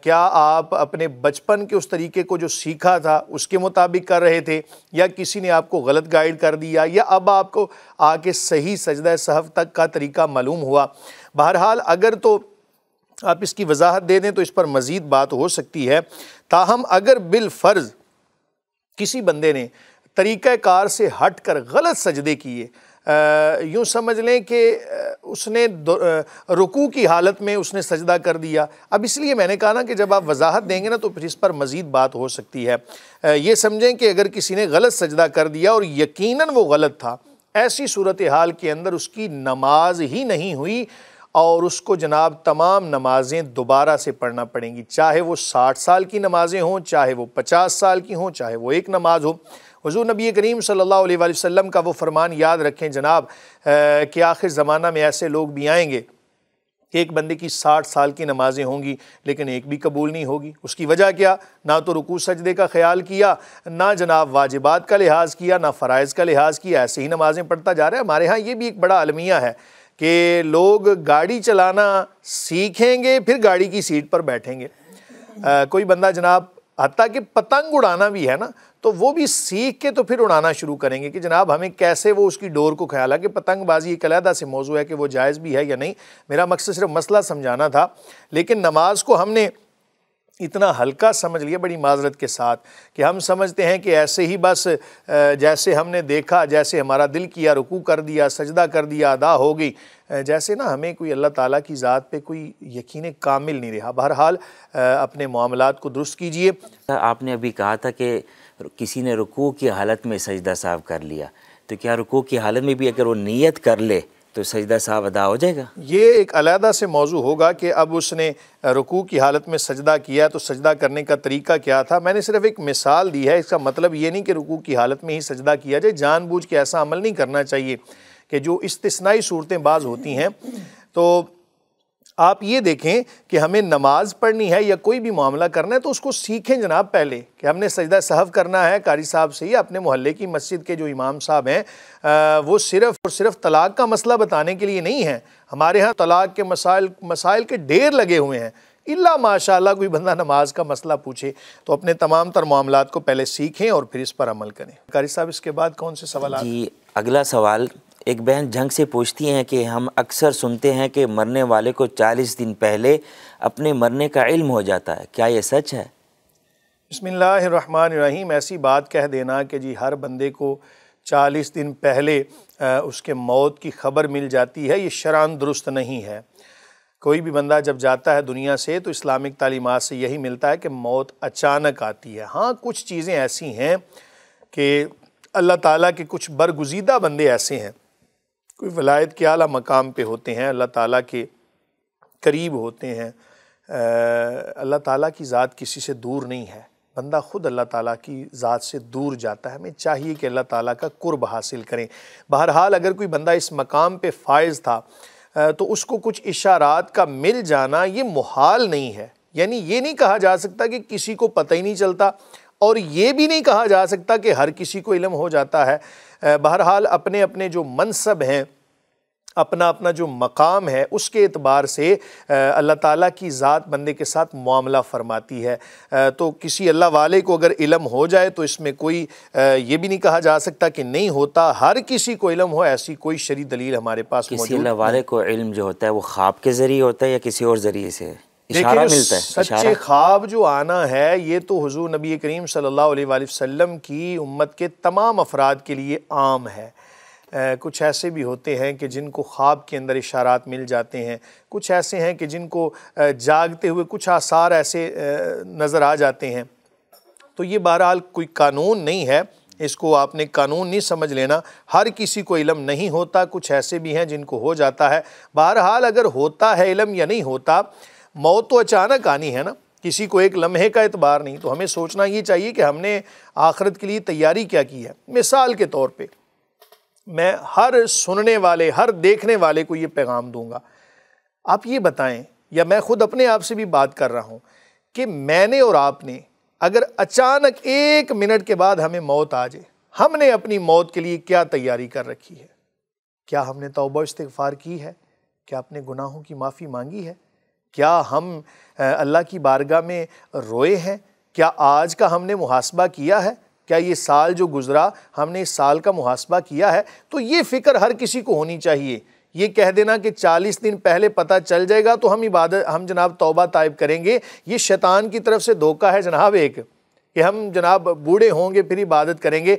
کیا آپ اپنے بچپن کے اس طریقے کو جو سیکھا تھا اس کے مطابق کر رہے تھے، یا کسی نے آپ کو غلط گائیڈ کر دیا، یا اب آپ کو آ کے صحیح سجدہ سہو تک کا طریقہ معلوم ہوا؟ بہرحال اگر تو آپ اس کی وضاحت دے دیں تو اس پر مزید بات ہو سکتی ہے۔ تاہم اگر بالفرض کسی بندے نے طریقہ کار سے ہٹ کر غلط سجدے کیے، یوں سمجھ لیں کہ اس نے رکوع کی حالت میں اس نے سجدہ کر دیا۔ اب اس لیے میں نے کہا نا کہ جب آپ وضاحت دیں گے نا تو پھر اس پر مزید بات ہو سکتی ہے۔ یہ سمجھیں کہ اگر کسی نے غلط سجدہ کر دیا اور یقیناً وہ غلط تھا، ایسی صورتحال کے اندر اس کی نماز ہی نہیں ہوئی اور اس کو جناب تمام نمازیں دوبارہ سے پڑھنا پڑیں گی، چاہے وہ 60 سال کی نمازیں ہوں، چاہے وہ 50 سال کی ہوں، چاہے وہ ایک نماز ہو۔ حضور نبی کریم صلی اللہ علیہ وآلہ وسلم کا وہ فرمان یاد رکھیں جناب کہ آخر زمانہ میں ایسے لوگ بھی آئیں گے کہ ایک بندے کی 60 سال کی نمازیں ہوں گی لیکن ایک بھی قبول نہیں ہوگی۔ اس کی وجہ کیا؟ نہ تو رکوع سجدے کا خیال کیا، نہ جناب واجبات کا لحاظ کیا، نہ فرائض کا لحاظ کیا، ایسے ہی نمازیں پڑھتا جا رہا ہے۔ ہمارے ہاں یہ بھی ایک بڑا المیہ ہے کہ لوگ گاڑی چلانا سیکھیں گے پھر گاڑی کی سیٹ پر بیٹھیں گے۔ کوئی بندہ جناب حتیٰ کہ پتنگ اڑانا بھی ہے نا تو وہ بھی سیکھ کے تو پھر اڑانا شروع کریں گے کہ جناب ہمیں کیسے وہ اس کی ڈور کو خیال ہے کہ پتنگ بازی ایک علیحدہ سے موضوع ہے کہ وہ جائز بھی ہے یا نہیں۔ میرا مقصد صرف مسئلہ سمجھانا تھا، لیکن نماز کو ہم نے اتنا ہلکا سمجھ لیا بڑی معذرت کے ساتھ کہ ہم سمجھتے ہیں کہ ایسے ہی بس جیسے ہم نے دیکھا، جیسے ہمارا دل کیا، رکوع کر دیا، سجدہ کر دیا، ادا ہو گئی، جیسے نا ہمیں کوئی اللہ تعالیٰ کی ذات پہ کوئی یقین کامل نہیں رہا۔ بہرحال اپنے معاملات کو درست کیجئے۔ آپ نے ابھی کہا تھا کہ کسی نے رکوع کی حالت میں سجدہ سہو کر لیا، تو کیا رکوع کی حالت میں بھی اگر وہ نیت کر لے تو سجدہ سہو ادا ہو جائے گا؟ یہ ایک علیحدہ سے موضوع ہوگا کہ اب اس نے رکوع کی حالت میں سجدہ کیا تو سجدہ کرنے کا طریقہ کیا تھا۔ میں نے صرف ایک مثال دی ہے، اس کا مطلب یہ نہیں کہ رکوع کی حالت میں ہی سجدہ کیا جائے۔ جان بوجھ کے ایسا عمل نہیں کرنا چاہیے کہ جو استثنائی صورتیں بعض ہوتی ہیں۔ تو آپ یہ دیکھیں کہ ہمیں نماز پڑھنی ہے یا کوئی بھی معاملہ کرنا ہے تو اس کو سیکھیں جناب پہلے کہ ہم نے سجدہ سہو کرنا ہے قاری صاحب سے، یا اپنے محلے کی مسجد کے جو امام صاحب ہیں وہ صرف اور صرف طلاق کا مسئلہ بتانے کے لیے نہیں ہیں۔ ہمارے ہاں طلاق کے مسائل کے ڈھیر لگے ہوئے ہیں، الا ماشاءاللہ کوئی بندہ نماز کا مسئلہ پوچھے تو اپنے تمام تر معاملات کو پہلے سیکھیں اور پھر اس پر عمل کریں۔ قاری صاحب اس کے بعد کون سے سوالات؟ جی اگلا سوال، ایک بہن جھنگ سے پوچھتی ہیں کہ ہم اکثر سنتے ہیں کہ مرنے والے کو 40 دن پہلے اپنے مرنے کا علم ہو جاتا ہے، کیا یہ سچ ہے؟ بسم اللہ الرحمن الرحیم۔ ایسی بات کہہ دینا کہ جی ہر بندے کو 40 دن پہلے اس کے موت کی خبر مل جاتی ہے، یہ شرعاً درست نہیں ہے۔ کوئی بھی بندہ جب جاتا ہے دنیا سے تو اسلامک تعلیمات سے یہی ملتا ہے کہ موت اچانک آتی ہے۔ ہاں کچھ چیزیں ایسی ہیں کہ اللہ تعالیٰ کے کچھ برگزیدہ بندے ایسے ہیں، کوئی ولایت کے اعلیٰ مقام پہ ہوتے ہیں، اللہ تعالیٰ کے قریب ہوتے ہیں۔ اللہ تعالیٰ کی ذات کسی سے دور نہیں ہے، بندہ خود اللہ تعالیٰ کی ذات سے دور جاتا ہے۔ ہمیں چاہیے کہ اللہ تعالیٰ کا قرب حاصل کریں۔ بہرحال اگر کوئی بندہ اس مقام پہ فائز تھا تو اس کو کچھ اشارات کا مل جانا یہ محال نہیں ہے، یعنی یہ نہیں کہا جا سکتا کہ کسی کو پتہ ہی نہیں چلتا، اور یہ بھی نہیں کہا جا سکتا کہ ہر کسی کو علم ہو جاتا ہے۔ بہرحال اپنے اپنے جو منصب ہیں، اپنا اپنا جو مقام ہے، اس کے اعتبار سے اللہ تعالیٰ کی ذات بندے کے ساتھ معاملہ فرماتی ہے۔ تو کسی اللہ والے کو اگر علم ہو جائے تو اس میں کوئی یہ بھی نہیں کہا جا سکتا کہ نہیں ہوتا، ہر کسی کو علم ہو، ایسی کوئی شرعی دلیل ہمارے پاس موجود کسی اللہ والے کو علم جو ہوتا ہے وہ خواب کے ذریعے ہوتا ہے یا کسی اور ذریعے سے اشارہ ملتا ہے؟ سچے خواب جو آنا ہے یہ تو حضور نبی کریم صلی اللہ علیہ وآلہ وسلم کی امت کے تمام افراد کے لیے عام ہے۔ کچھ ایسے بھی ہوتے ہیں کہ جن کو خواب کے اندر اشارات مل جاتے ہیں، کچھ ایسے ہیں کہ جن کو جاگتے ہوئے کچھ آثار ایسے نظر آ جاتے ہیں۔ تو یہ بہرحال کوئی قانون نہیں ہے، اس کو آپ نے قانون نہیں سمجھ لینا، ہر کسی کو علم نہیں ہوتا، کچھ ایسے بھی ہیں جن کو ہو جاتا ہے۔ بہرحال اگر ہوتا ہے علم یا نہیں ہوتا، موت تو اچانک آنی ہے نا، کسی کو ایک لمحے کا اعتبار نہیں، تو ہمیں سوچنا یہ چاہیے کہ ہم نے آخرت کے لیے تیاری کیا کی ہے۔ مثال کے طور پہ میں ہر سننے والے، ہر دیکھنے والے کو یہ پیغام دوں گا، آپ یہ بتائیں، یا میں خود اپنے آپ سے بھی بات کر رہا ہوں کہ میں نے اور آپ نے اگر اچانک 1 منٹ کے بعد ہمیں موت آ جائے، ہم نے اپنی موت کے لیے کیا تیاری کر رکھی ہے؟ کیا ہم نے توبہ استغفار کی ہے؟ کیا اپنے گناہوں کی معافی مانگی ہے؟ کیا ہم اللہ کی بارگاہ میں روئے ہیں؟ کیا آج کا ہم نے محاسبہ کیا ہے؟ کیا یہ سال جو گزرا ہم نے اس سال کا محاسبہ کیا ہے؟ تو یہ فکر ہر کسی کو ہونی چاہیے۔ یہ کہہ دینا کہ 40 دن پہلے پتہ چل جائے گا تو ہم جناب توبہ طائب کریں گے، یہ شیطان کی طرف سے دھوکہ ہے جناب ایک، کہ ہم جناب بوڑھے ہوں گے پھر عبادت کریں گے؟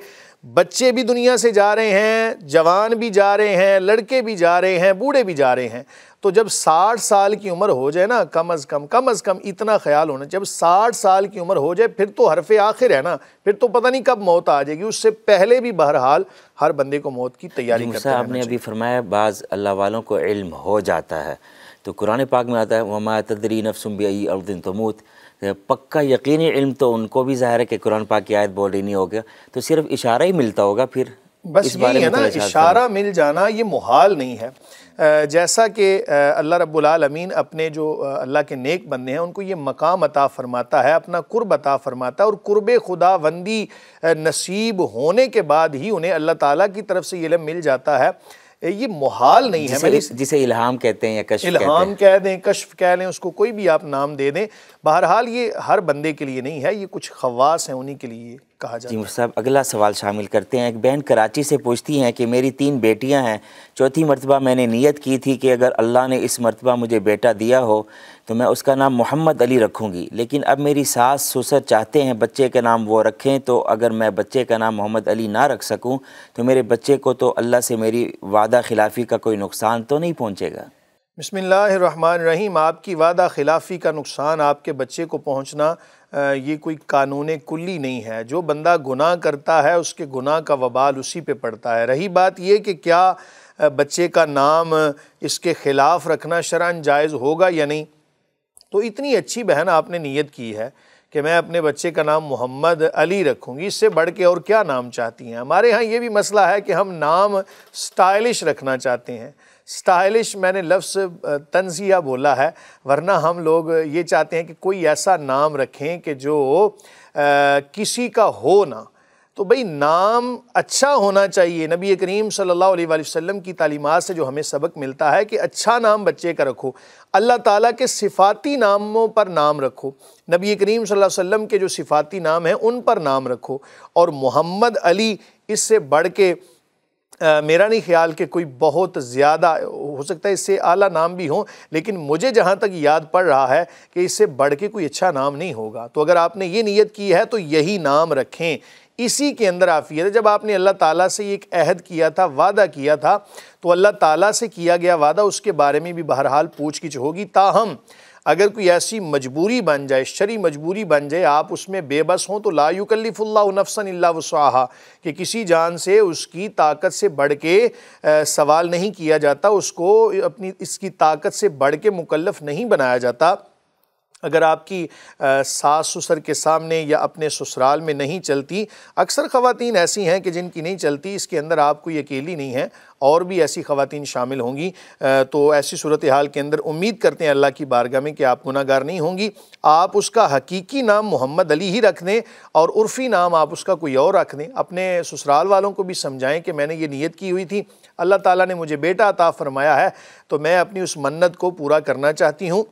بچے بھی دنیا سے جا رہے ہیں، جوان بھی جا رہے ہیں، لڑکے بھی جا رہے ہیں، بوڑھے بھی جا رہے ہیں۔ تو جب 60 سال کی عمر ہو جائے نا، کم از کم اتنا خیال ہونا، جب 60 سال کی عمر ہو جائے پھر تو حرف آخر ہے نا، پھر تو پتہ نہیں کب موت آ جائے گی، اس سے پہلے بھی بہرحال ہر بندے کو موت کی تیاری کرتے رہنا آپ نے چاہیے۔ ابھی فرمایا بعض اللہ والوں کو علم ہو جاتا ہے، تو قرآن پاک میں آتا ہے وَمَا تَدْرِي نَفْسٌ بِأَيِّ أَرْضٍ تَمُوتُ، پکا یقینی علم تو ان کو بھی ظاہر ہے کہ قرآن پاک کی آیت بول رہی نہیں ہوگا، تو صرف اشارہ ہی ملتا ہوگا پھر بس یہی ہے نا، اشارہ مل جانا یہ محال نہیں ہے۔ جیسا کہ اللہ رب العالمین اپنے جو اللہ کے نیک بندے ہیں ان کو یہ مقام عطا فرماتا ہے، اپنا قرب عطا فرماتا ہے، اور قرب خدا بندی نصیب ہونے کے بعد ہی انہیں اللہ تعالیٰ کی طرف سے یہ علم مل جاتا ہے، یہ محال نہیں ہے۔ جسے الہام کہتے ہیں یا کشف کہتے ہیں، الہام کہہ دیں، کشف کہہ لیں، اس کو کوئی بھی آپ نام دے دیں، بہرحال یہ ہر بندے کے لیے نہیں ہے، یہ کچھ خواص ہیں انہی کے لیے کہا جاتا ہے۔ جی مفتی صاحب اگلا سوال شامل کرتے ہیں۔ ایک بہن کراچی سے پوچھتی ہیں کہ میری 3 بیٹیاں ہیں، چوتھی مرتبہ میں نے نیت کی تھی کہ اگر اللہ نے اس مرتبہ مجھے بیٹا دیا ہو تو میں اس کا نام محمد علی رکھوں گی، لیکن اب میری ساس سسر چاہتے ہیں بچے کا نام وہ رکھیں، تو اگر میں بچے کا نام محمد علی نہ رکھ سکوں تو میرے بچے کو تو اللہ سے میری وعدہ خلافی کا کوئی نقصان تو نہیں پہنچے گا؟ بسم اللہ الرحمن الرحیم۔ آپ کی وعدہ خلافی کا نقصان آپ کے بچے کو پہنچنا یہ کوئی قانون کلی نہیں ہے۔ جو بندہ گناہ کرتا ہے اس کے گناہ کا وبال اسی پہ پڑتا ہے۔ رہی بات یہ کہ کیا بچے کا نام اس کے خلاف رکھنا شرعاً جائز ہوگا یا نہیں، تو اتنی اچھی بہن آپ نے نیت کی ہے کہ میں اپنے بچے کا نام محمد علی رکھوں گی، اس سے بڑھ کے اور کیا نام چاہتی ہیں؟ ہمارے ہاں یہ بھی مسئلہ ہے کہ ہم نام سٹائلش رکھنا چاہتے ہیں۔ سٹائلش میں نے لفظ تنزیہ بولا ہے، ورنہ ہم لوگ یہ چاہتے ہیں کہ کوئی ایسا نام رکھیں کہ جو کسی کا ہو نہ۔ تو بھئی نام اچھا ہونا چاہیے۔ نبی کریم صلی اللہ علیہ وآلہ وسلم کی تعلیمات سے جو ہمیں سبق ملتا ہے کہ اچھا نام بچے کا رکھو، اللہ تعالیٰ کے صفاتی ناموں پر نام رکھو، نبی کریم صلی اللہ علیہ وسلم کے جو صفاتی نام ہیں ان پر نام رکھو، اور محمد علی اس سے بڑھ کے میرا نہیں خیال کہ کوئی بہت زیادہ ہو سکتا ہے، اس سے اعلیٰ نام بھی ہوں، لیکن مجھے جہاں تک یاد پڑ رہا ہے کہ اس سے بڑھ کے کوئی اچھا نام نہیں ہوگا۔ تو اگر آپ نے یہ نیت کی ہے تو یہی نام رکھیں، اسی کے اندر عافیت ہے۔ جب آپ نے اللہ تعالیٰ سے ایک عہد کیا تھا، وعدہ کیا تھا، تو اللہ تعالیٰ سے کیا گیا وعدہ اس کے بارے میں بھی بہرحال پوچھ گچھ ہوگی۔ تاہم اگر کوئی ایسی مجبوری بن جائے، شرعی مجبوری بن جائے، آپ اس میں بے بس ہوں، تو لا یکلف اللہ نفسا الا وسعہا، کہ کسی جان سے اس کی طاقت سے بڑھ کے سوال نہیں کیا جاتا، اس کو اپنی اس کی طاقت سے بڑھ کے مکلف نہیں بنایا جاتا۔ اگر آپ کی ساس سسر کے سامنے یا اپنے سسرال میں نہیں چلتی، اکثر خواتین ایسی ہیں کہ جن کی نہیں چلتی، اس کے اندر آپ کوئی اکیلی نہیں ہے، اور بھی ایسی خواتین شامل ہوں گی، تو ایسی صورتحال کے اندر امید کرتے ہیں اللہ کی بارگاہ میں کہ آپ گناہ گار نہیں ہوں گی۔ آپ اس کا حقیقی نام محمد علی ہی رکھ دیں، اور عرفی نام آپ اس کا کوئی اور رکھ دیں۔ اپنے سسرال والوں کو بھی سمجھائیں کہ میں نے یہ نیت کی ہوئی تھی، اللہ تعالیٰ نے مجھے بیٹا عطا فرمایا ہے، تو میں اپنی اس منت کو پورا کرنا چاہتی ہوں،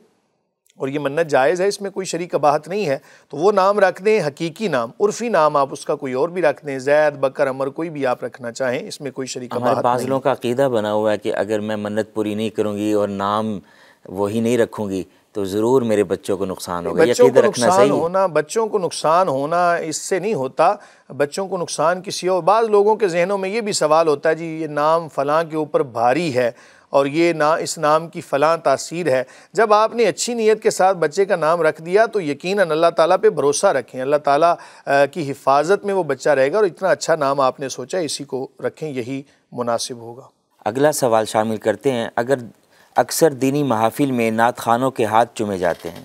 اور یہ منت جائز ہے، اس میں کوئی شرعی قباحت نہیں ہے، تو وہ نام رکھ دیں، حقیقی نام۔ عرفی نام آپ اس کا کوئی اور بھی رکھ دیں، زید، بکر، عمر، کوئی بھی آپ رکھنا چاہیں، اس میں کوئی شرعی قباحت نہیں ہے۔ ہمارے بعض لوگوں کا عقیدہ بنا ہوا ہے کہ اگر میں منت پوری نہیں کروں گی اور نام وہی نہیں رکھوں گی تو ضرور میرے بچوں کو نقصان ہوگا۔ یہ عقیدہ رکھنا صحیح ہے؟ بچوں کو نقصان ہونا اس سے نہیں ہوتا، بچوں کو نقصان کسی اور۔ بعض لوگوں کے ذہنوں میں یہ بھی سوال ہوتا ہے، جی یہ نام فلاں کے اوپر بھاری ہے، اور یہ اس نام کی فلاں تاثیر ہے۔ جب آپ نے اچھی نیت کے ساتھ بچے کا نام رکھ دیا تو یقیناً اللہ تعالیٰ پہ بھروسہ رکھیں، اللہ تعالیٰ کی حفاظت میں وہ بچہ رہے گا، اور اتنا اچھا نام آپ نے سوچا اسی کو رکھیں، یہی مناسب ہوگا۔ اگلا سوال شامل کرتے ہیں۔ اکثر دینی محافل میں نعت خوانوں کے ہاتھ چومے جاتے ہیں،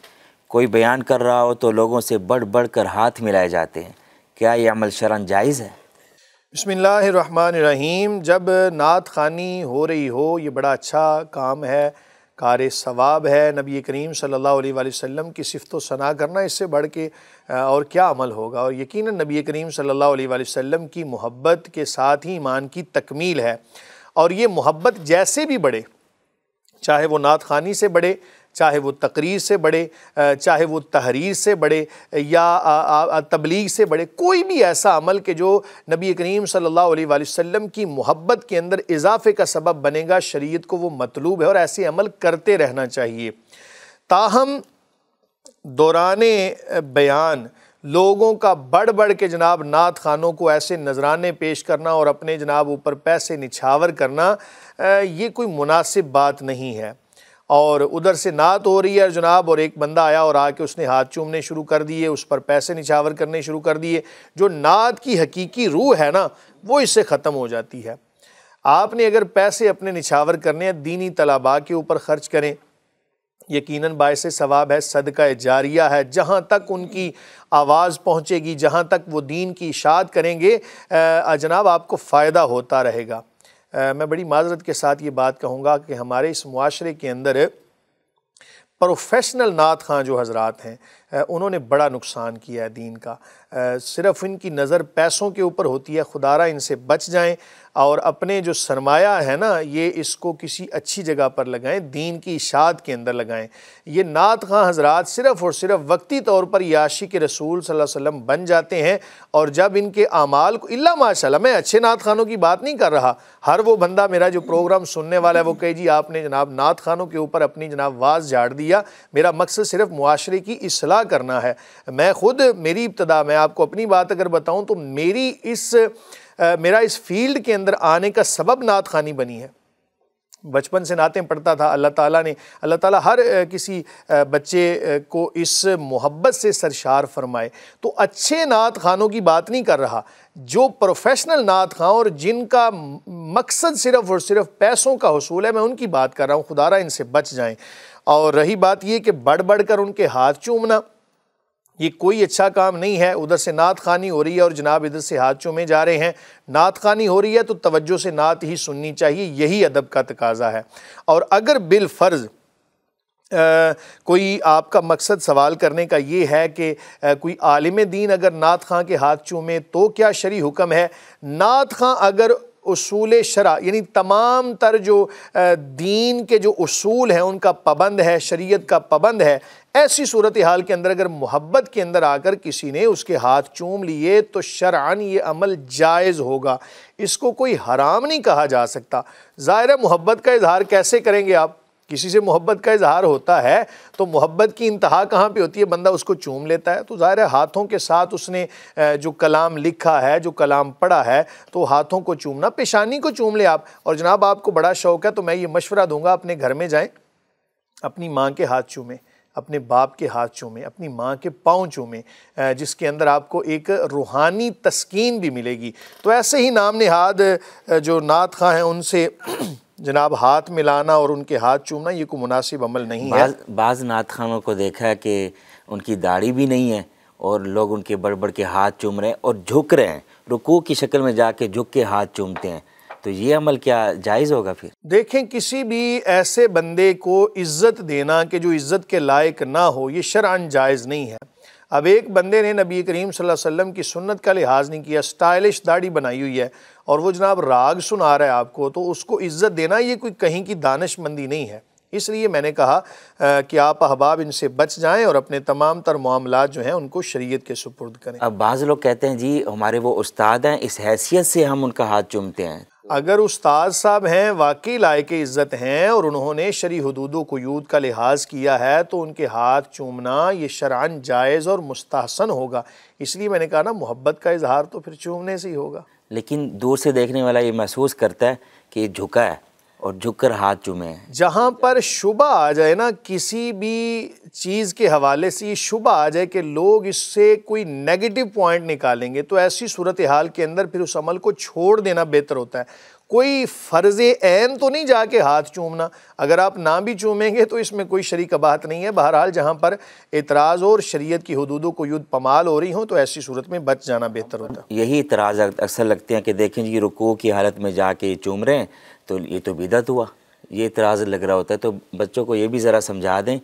کوئی بیان کر رہا ہو تو لوگوں سے بڑھ بڑھ کر ہاتھ ملائے جاتے ہیں، کیا یہ عمل شرعاً جائز ہے؟ بسم اللہ الرحمن الرحیم۔ جب نعت خوانی ہو رہی ہو، یہ بڑا اچھا کام ہے، کار ثواب ہے، نبی کریم صلی اللہ علیہ وآلہ وسلم کی صفت و ثنا کرنا، اس سے بڑھ کے اور کیا عمل ہوگا؟ اور یقیناً نبی کریم صلی اللہ علیہ وآلہ وسلم کی محبت کے ساتھ ہی ایمان کی تکمیل ہے، اور یہ محبت جیسے بھی بڑھے، چاہے وہ نعت خوانی سے بڑھے، چاہے وہ تقریر سے بڑھے، چاہے وہ تحریر سے بڑھے، یا تبلیغ سے بڑھے، کوئی بھی ایسا عمل کہ جو نبی کریم صلی اللہ علیہ وآلہ وسلم کی محبت کے اندر اضافے کا سبب بنے گا، شریعت کو وہ مطلوب ہے، اور ایسے عمل کرتے رہنا چاہیے۔ تاہم دوران بیان لوگوں کا بڑھ بڑھ کے جناب نعت خانوں کو ایسے نذرانے پیش کرنا اور اپنے جناب اوپر پیسے نچھاور کرنا یہ کوئی مناسب بات نہیں ہے۔ اور ادھر سے نعت ہو رہی ہے جناب، اور ایک بندہ آیا اور آ کے اس نے ہاتھ چومنے شروع کر دیے، اس پر پیسے نچھاور کرنے شروع کر دیے۔ جو نعت کی حقیقی روح ہے نا وہ اس سے ختم ہو جاتی ہے۔ آپ نے اگر پیسے اپنے نچھاور کرنے ہیں، دینی طلباء کے اوپر خرچ کریں، یقیناً باعث ثواب ہے، صدقہ جاریہ ہے۔ جہاں تک ان کی آواز پہنچے گی، جہاں تک وہ دین کی اشاعت کریں گے جناب آپ کو فائدہ ہوتا رہے گا۔ میں بڑی معذرت کے ساتھ یہ بات کہوں گا کہ ہمارے اس معاشرے کے اندر پروفیشنل نعت خواں جو حضرات ہیں انہوں نے بڑا نقصان کیا ہے دین کا۔ صرف ان کی نظر پیسوں کے اوپر ہوتی ہے، خدا را ان سے بچ جائیں اور اپنے جو سرمایہ ہے نا یہ اس کو کسی اچھی جگہ پر لگائیں، دین کی اشاعت کے اندر لگائیں۔ یہ نعت خواں حضرات صرف اور صرف وقتی طور پر یہ عاشق رسول صلی اللہ علیہ وسلم بن جاتے ہیں، اور جب ان کے اعمال کو اللہ ماشاءاللہ، میں اچھے نعت خانوں کی بات نہیں کر رہا، ہر وہ بندہ میرا جو پروگرام سننے والا ہے وہ کہے جی آپ نے جناب نعت خانوں کے اوپر اپنی جناب واز جھاڑ دیا، میرا مقصد صرف معاشرے کی اصلاح کرنا ہے۔ میں خود میری ابتدا، میں آپ کو اپنی بات اگر بتاؤں تو میرا اس فیلڈ کے اندر آنے کا سبب نعت خوانی بنی ہے۔ بچپن سے نعتیں پڑھتا تھا، اللہ تعالیٰ ہر کسی بچے کو اس محبت سے سرشار فرمائے۔ تو اچھے نعت خوانوں کی بات نہیں کر رہا، جو پروفیشنل نعت خواں اور جن کا مقصد صرف اور صرف پیسوں کا حصول ہے، میں ان کی بات کر رہا ہوں، خدا را ان سے بچ جائیں۔ اور رہی بات یہ کہ بڑھ بڑھ کر ان کے ہاتھ چومنا، یہ کوئی اچھا کام نہیں ہے۔ ادھر سے نعت خوانی ہو رہی ہے اور جناب ادھر سے ہاتھ چومے جا رہے ہیں۔ نعت خوانی ہو رہی ہے تو توجہ سے نعت ہی سننی چاہیے، یہی ادب کا تقاضا ہے۔ اور اگر بالفرض کوئی آپ کا مقصد سوال کرنے کا یہ ہے کہ کوئی عالم دین اگر نعت خواں کے ہاتھ چومے تو کیا شرعی حکم ہے؟ نعت خواں اگر اصول شرع یعنی تمام تر جو دین کے جو اصول ہیں ان کا پابند ہے، شریعت کا پابند ہے، ایسی صورتحال کے اندر اگر محبت کے اندر آ کر کسی نے اس کے ہاتھ چوم لیے تو شرعاً یہ عمل جائز ہوگا، اس کو کوئی حرام نہیں کہا جا سکتا۔ ظاہر ہے محبت کا اظہار کیسے کریں گے آپ؟ کسی سے محبت کا اظہار ہوتا ہے تو محبت کی انتہا کہاں پہ ہوتی ہے؟ بندہ اس کو چوم لیتا ہے۔ تو ظاہر ہے ہاتھوں کے ساتھ اس نے جو کلام لکھا ہے، جو کلام پڑھا ہے، تو ہاتھوں کو چومنا، پیشانی کو چوم لے آپ۔ اور جناب آپ کو بڑا شوق ہے تو میں یہ مشورہ دوں گا، اپنے گھر میں جائیں، اپنی ماں کے ہاتھ چومیں، اپنے باپ کے ہاتھ چومیں، اپنی ماں کے پاؤں چومیں، جس کے اندر آپ کو ایک روحانی تسکین بھی ملے گی۔ تو ایسے ہی نام نہاد جو نعت خواں ہیں ان سے جناب ہاتھ ملانا اور ان کے ہاتھ چومنا یہ کوئی مناسب عمل نہیں ہے۔ بعض نعت خوانوں کو دیکھا ہے کہ ان کی داڑھی بھی نہیں ہے اور لوگ ان کے بڑھ بڑھ کے ہاتھ چوم رہے ہیں اور جھک رہے ہیں، رکوع کی شکل میں جا کے جھک کے ہاتھ چومتے ہیں، تو یہ عمل کیا جائز ہوگا پھر؟ دیکھیں، کسی بھی ایسے بندے کو عزت دینا کہ جو عزت کے لائق نہ ہو، یہ شرعاً جائز نہیں ہے۔ اب ایک بندے نے نبی کریم صلی اللہ علیہ وسلم کی سنت کا لحاظ نہیں کیا، سٹائلش داڑھی بنائی ہوئی ہے اور وہ جناب راگ سنا رہا ہے آپ کو، تو اس کو عزت دینا یہ کوئی کہیں کی دانش مندی نہیں ہے۔ اس لیے میں نے کہا کہ آپ احباب ان سے بچ جائیں اور اپنے تمام تر معاملات جو ہیں ان کو شریعت کے سپرد کریں۔ اب بعض لوگ کہتے ہیں جی ہمارے وہ استاد ہیں، اس حیثیت سے ہم ان کا ہاتھ چومتے ہیں۔ اگر استاد صاحب ہیں، واقعی لائق عزت ہیں اور انہوں نے شرعی حدود و قیود کا لحاظ کیا ہے تو ان کے ہاتھ چومنا یہ شرعاً جائز اور مستحسن ہوگا۔ اس لیے میں نے کہا نا، محبت کا اظہار تو پھر چومنے سے ہی ہوگا۔ لیکن دور سے دیکھنے والا یہ محسوس کرتا ہے کہ یہ جھکا ہے اور جھک کر ہاتھ چومے ہیں۔ جہاں پر شبہ آ جائے نا، کسی بھی چیز کے حوالے سے یہ شبہ آ جائے کہ لوگ اس سے کوئی نیگیٹو پوائنٹ نکالیں گے، تو ایسی صورتحال کے اندر پھر اس عمل کو چھوڑ دینا بہتر ہوتا ہے۔ کوئی فرض عین تو نہیں جا کے ہاتھ چومنا، اگر آپ نہ بھی چومیں گے تو اس میں کوئی شرعی قباحت نہیں ہے۔ بہرحال جہاں پر اعتراض اور شریعت کی حدود و قیود پامال ہو رہی ہوں تو ایسی صورت میں بچ جانا بہتر ہوتا ہے۔ یہی اعتراض اکثر لگتے ہیں کہ دیکھیں جی رکوع کی حالت میں جا کے چوم رہے ہیں تو یہ تو بدعت ہوا، یہ اعتراض لگ رہا ہوتا ہے۔ تو بچوں کو یہ بھی ذرا سمجھا دیں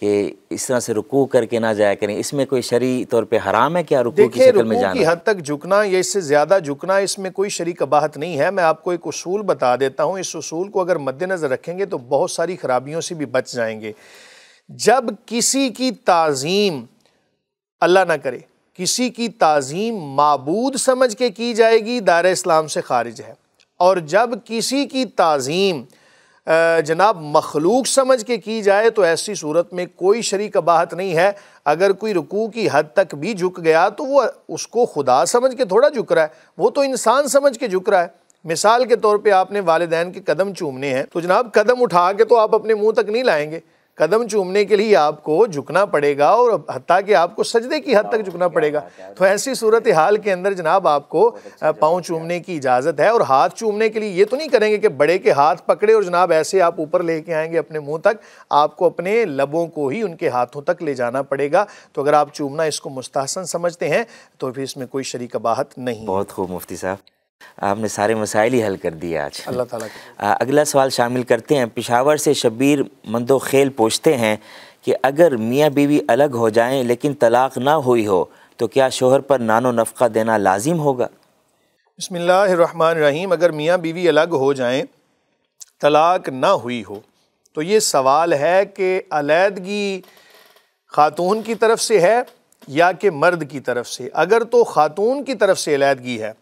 کہ اس طرح سے رکوع کر کے نہ جایا کریں، اس میں کوئی شرعی طور پہ حرام ہے کیا رکوع کی شکل میں جانا؟ رکوع کی حد تک جھکنا یا اس سے زیادہ جھکنا، اس میں کوئی شرعی قباحت نہیں ہے۔ میں آپ کو ایک اصول بتا دیتا ہوں، اس اصول کو اگر مد نظر رکھیں گے تو بہت ساری خرابیوں سے بھی بچ جائیں گے۔ جب کسی کی تعظیم، اللہ نہ کرے، کسی کی تعظیم معبود سمجھ کے کی جائے گی، دائرہ اسلام سے خارج ہے، اور جب کسی کی تعظیم جناب مخلوق سمجھ کے کی جائے تو ایسی صورت میں کوئی شرعی قباحت نہیں ہے۔ اگر کوئی رکوع کی حد تک بھی جھک گیا تو وہ اس کو خدا سمجھ کے تھوڑا جھک رہا ہے، وہ تو انسان سمجھ کے جھک رہا ہے۔ مثال کے طور پہ آپ نے والدین کے قدم چومنے ہیں تو جناب قدم اٹھا کے تو آپ اپنے منہ تک نہیں لائیں گے، قدم چومنے کے لیے آپ کو جھکنا پڑے گا، اور حتیٰ کہ آپ کو سجدے کی حد تک جھکنا پڑے گا۔ تو ایسی صورتحال کے اندر جناب آپ کو پاؤں چومنے کی اجازت ہے، اور ہاتھ چومنے کے لیے یہ تو نہیں کریں گے کہ بڑے کے ہاتھ پکڑے اور جناب ایسے آپ اوپر لے کے آئیں گے اپنے منہ تک، آپ کو اپنے لبوں کو ہی ان کے ہاتھوں تک لے جانا پڑے گا۔ تو اگر آپ چومنا اس کو مستحسن سمجھتے ہیں تو پھر اس میں کوئی شرعی قباحت نہیں۔ بہت خوب مفتی صاحب، آپ نے سارے مسائل ہی حل کر دیے آج۔ اللہ تعالیٰ کا اگلا سوال شامل کرتے ہیں۔ پشاور سے شبیر مندو خیل پوچھتے ہیں کہ اگر میاں بیوی الگ ہو جائیں لیکن طلاق نہ ہوئی ہو تو کیا شوہر پر نان و نفقہ دینا لازم ہوگا؟ بسم اللہ الرحمن الرحیم۔ اگر میاں بیوی الگ ہو جائیں، طلاق نہ ہوئی ہو، تو یہ سوال ہے کہ علیحدگی خاتون کی طرف سے ہے یا کہ مرد کی طرف سے۔ اگر تو خاتون کی طرف سے علیحدگی ہے،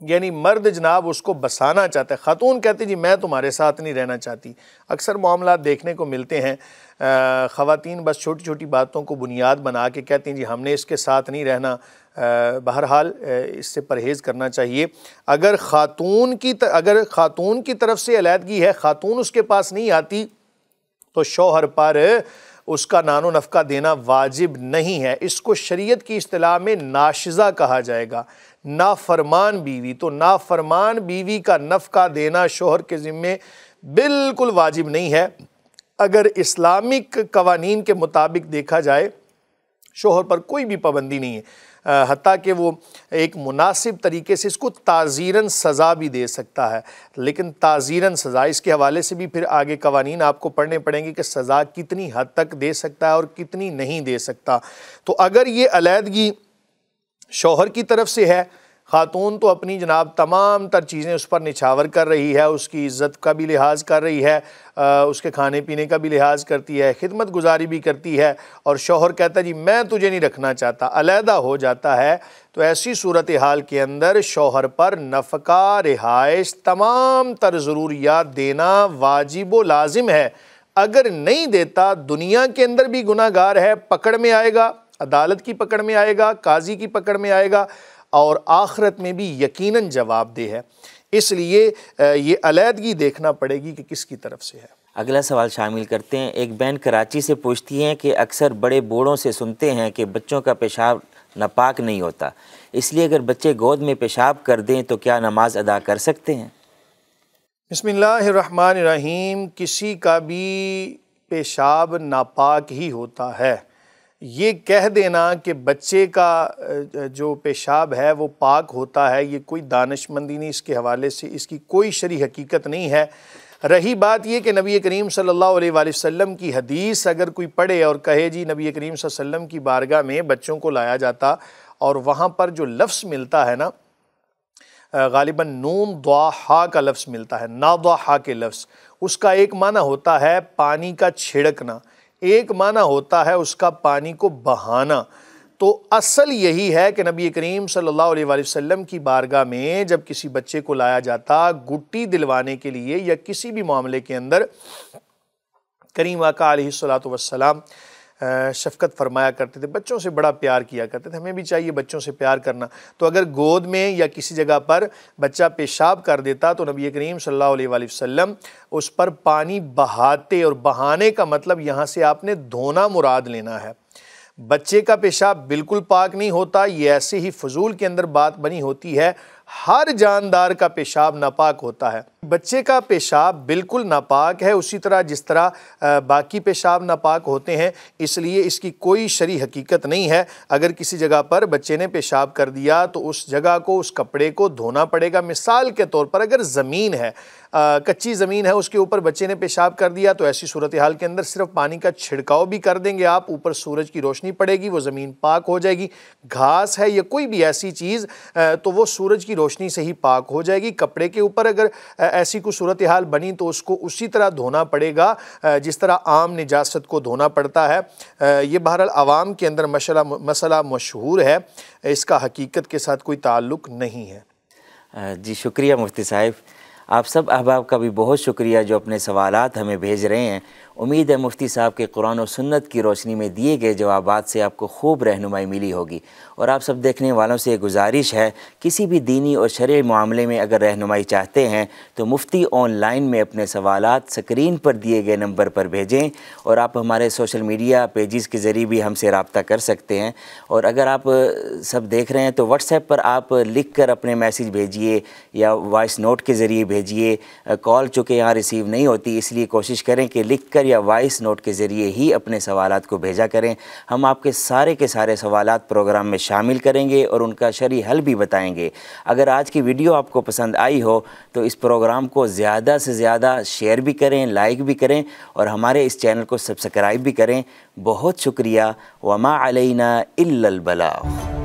یعنی مرد جناب اس کو بسانا چاہتا ہے، خاتون کہتی جی میں تمہارے ساتھ نہیں رہنا چاہتی۔ اکثر معاملات دیکھنے کو ملتے ہیں، خواتین بس چھوٹی چھوٹی باتوں کو بنیاد بنا کے کہتی ہیں جی ہم نے اس کے ساتھ نہیں رہنا۔ بہرحال اس سے پرہیز کرنا چاہیے۔ اگر خاتون کی طرف سے علیحدگی ہے، خاتون اس کے پاس نہیں آتی، تو شوہر پر اس کا نان و نفقہ دینا واجب نہیں ہے۔ اس کو شریعت کی اصطلاح میں ناشزہ کہا جائے گا، نافرمان بیوی۔ تو نافرمان بیوی کا نفقہ دینا شوہر کے ذمے بالکل واجب نہیں ہے۔ اگر اسلامک قوانین کے مطابق دیکھا جائے، شوہر پر کوئی بھی پابندی نہیں ہے، حتیٰ کہ وہ ایک مناسب طریقے سے اس کو تعزیراً سزا بھی دے سکتا ہے، لیکن تعزیراً سزا، اس کے حوالے سے بھی پھر آگے قوانین آپ کو پڑھنے پڑیں گے کہ سزا کتنی حد تک دے سکتا ہے اور کتنی نہیں دے سکتا۔ تو اگر یہ علیحدگی شوہر کی طرف سے ہے، خاتون تو اپنی جناب تمام تر چیزیں اس پر نچھاور کر رہی ہے، اس کی عزت کا بھی لحاظ کر رہی ہے، اس کے کھانے پینے کا بھی لحاظ کرتی ہے، خدمت گزاری بھی کرتی ہے، اور شوہر کہتا ہے جی میں تجھے نہیں رکھنا چاہتا، علیحدہ ہو جاتا ہے، تو ایسی صورتحال کے اندر شوہر پر نفقہ، رہائش، تمام تر ضروریات دینا واجب و لازم ہے۔ اگر نہیں دیتا، دنیا کے اندر بھی گناہ گار ہے، پکڑ میں آئے گا، عدالت کی پکڑ میں آئے گا، قاضی کی پکڑ میں آئے گا، اور آخرت میں بھی یقیناً جواب دہ ہے۔ اس لیے یہ علیحدگی دیکھنا پڑے گی کہ کس کی طرف سے ہے۔ اگلا سوال شامل کرتے ہیں۔ ایک بہن کراچی سے پوچھتی ہیں کہ اکثر بڑے بوڑھوں سے سنتے ہیں کہ بچوں کا پیشاب ناپاک نہیں ہوتا، اس لیے اگر بچے گود میں پیشاب کر دیں تو کیا نماز ادا کر سکتے ہیں؟ بسم اللہ الرحمن الرحیم۔ کسی کا بھی پیشاب ناپاک ہی ہوتا ہے، یہ کہہ دینا کہ بچے کا جو پیشاب ہے وہ پاک ہوتا ہے، یہ کوئی دانش مندی نہیں، اس کے حوالے سے اس کی کوئی شرعی حقیقت نہیں ہے۔ رہی بات یہ کہ نبی کریم صلی اللہ علیہ وآلہ وسلم کی حدیث اگر کوئی پڑھے اور کہے جی نبی کریم صلی اللہ علیہ وسلم کی بارگاہ میں بچوں کو لایا جاتا، اور وہاں پر جو لفظ ملتا ہے نا، غالباً نون ضحا کا لفظ ملتا ہے، ناضحا کے لفظ، اس کا ایک معنی ہوتا ہے پانی کا چھڑکنا، ایک معنی ہوتا ہے اس کا پانی کو بہانا۔ تو اصل یہی ہے کہ نبی کریم صلی اللہ علیہ وآلہ وسلم کی بارگاہ میں جب کسی بچے کو لایا جاتا گٹی دلوانے کے لیے یا کسی بھی معاملے کے اندر، کریم آقا علیہ الصلوۃ والسلام شفقت فرمایا کرتے تھے، بچوں سے بڑا پیار کیا کرتے تھے، ہمیں بھی چاہیے بچوں سے پیار کرنا۔ تو اگر گود میں یا کسی جگہ پر بچہ پیشاب کر دیتا تو نبی کریم صلی اللہ علیہ وآلہ وسلم اس پر پانی بہاتے، اور بہانے کا مطلب یہاں سے آپ نے دھونا مراد لینا ہے۔ بچے کا پیشاب بالکل پاک نہیں ہوتا، یہ ایسے ہی فضول کے اندر بات بنی ہوتی ہے، ہر جاندار کا پیشاب ناپاک ہوتا ہے۔ بچے کا پیشاب بالکل ناپاک ہے، اسی طرح جس طرح باقی پیشاب ناپاک ہوتے ہیں، اس لیے اس کی کوئی شرعی حقیقت نہیں ہے۔ اگر کسی جگہ پر بچے نے پیشاب کر دیا تو اس جگہ کو، اس کپڑے کو دھونا پڑے گا۔ مثال کے طور پر اگر زمین ہے، کچی زمین ہے، اس کے اوپر بچے نے پیشاب کر دیا تو ایسی صورتحال کے اندر صرف پانی کا چھڑکاؤ بھی کر دیں گے آپ، اوپر سورج کی روشنی پڑے گی، وہ زمین پاک ہو جائے گی۔ گھاس ہے یا کوئی بھی ایسی چیز تو وہ سورج کی روشنی سے ہی پاک ہو جائے گی۔ کپڑے کے اوپر اگر ایسی کوئی صورتحال بنی تو اس کو اسی طرح دھونا پڑے گا جس طرح عام نجاست کو دھونا پڑتا ہے۔ یہ بہرحال عوام کے اندر مسئلہ مشہور ہے، اس کا حقیقت کے ساتھ کوئی تعلق نہیں ہے۔ جی شکریہ مفتی صاحب۔ آپ سب احباب کا بھی بہت شکریہ جو اپنے سوالات ہمیں بھیج رہے ہیں۔ امید ہے مفتی صاحب کے قرآن و سنت کی روشنی میں دیے گئے جوابات سے آپ کو خوب رہنمائی ملی ہوگی، اور آپ سب دیکھنے والوں سے یہ گزارش ہے کسی بھی دینی اور شرعی معاملے میں اگر رہنمائی چاہتے ہیں تو مفتی آن لائن میں اپنے سوالات سکرین پر دیے گئے نمبر پر بھیجیں، اور آپ ہمارے سوشل میڈیا پیجز کے ذریعے بھی ہم سے رابطہ کر سکتے ہیں۔ اور اگر آپ سب دیکھ رہے ہیں تو واٹس ایپ پر آپ لکھ کر اپنے میسیج بھیجیے یا وائس نوٹ کے ذریعے بھیجیے۔ کال چونکہ یہاں ریسیو نہیں ہوتی، اس لیے کوشش کریں کہ لکھ کر یا وائس نوٹ کے ذریعے ہی اپنے سوالات کو بھیجا کریں۔ ہم آپ کے سارے سوالات پروگرام میں شامل کریں گے اور ان کا شرعی حل بھی بتائیں گے۔ اگر آج کی ویڈیو آپ کو پسند آئی ہو تو اس پروگرام کو زیادہ سے زیادہ شیئر بھی کریں، لائک بھی کریں، اور ہمارے اس چینل کو سبسکرائب بھی کریں۔ بہت شکریہ۔ وما علینا الا البلاغ۔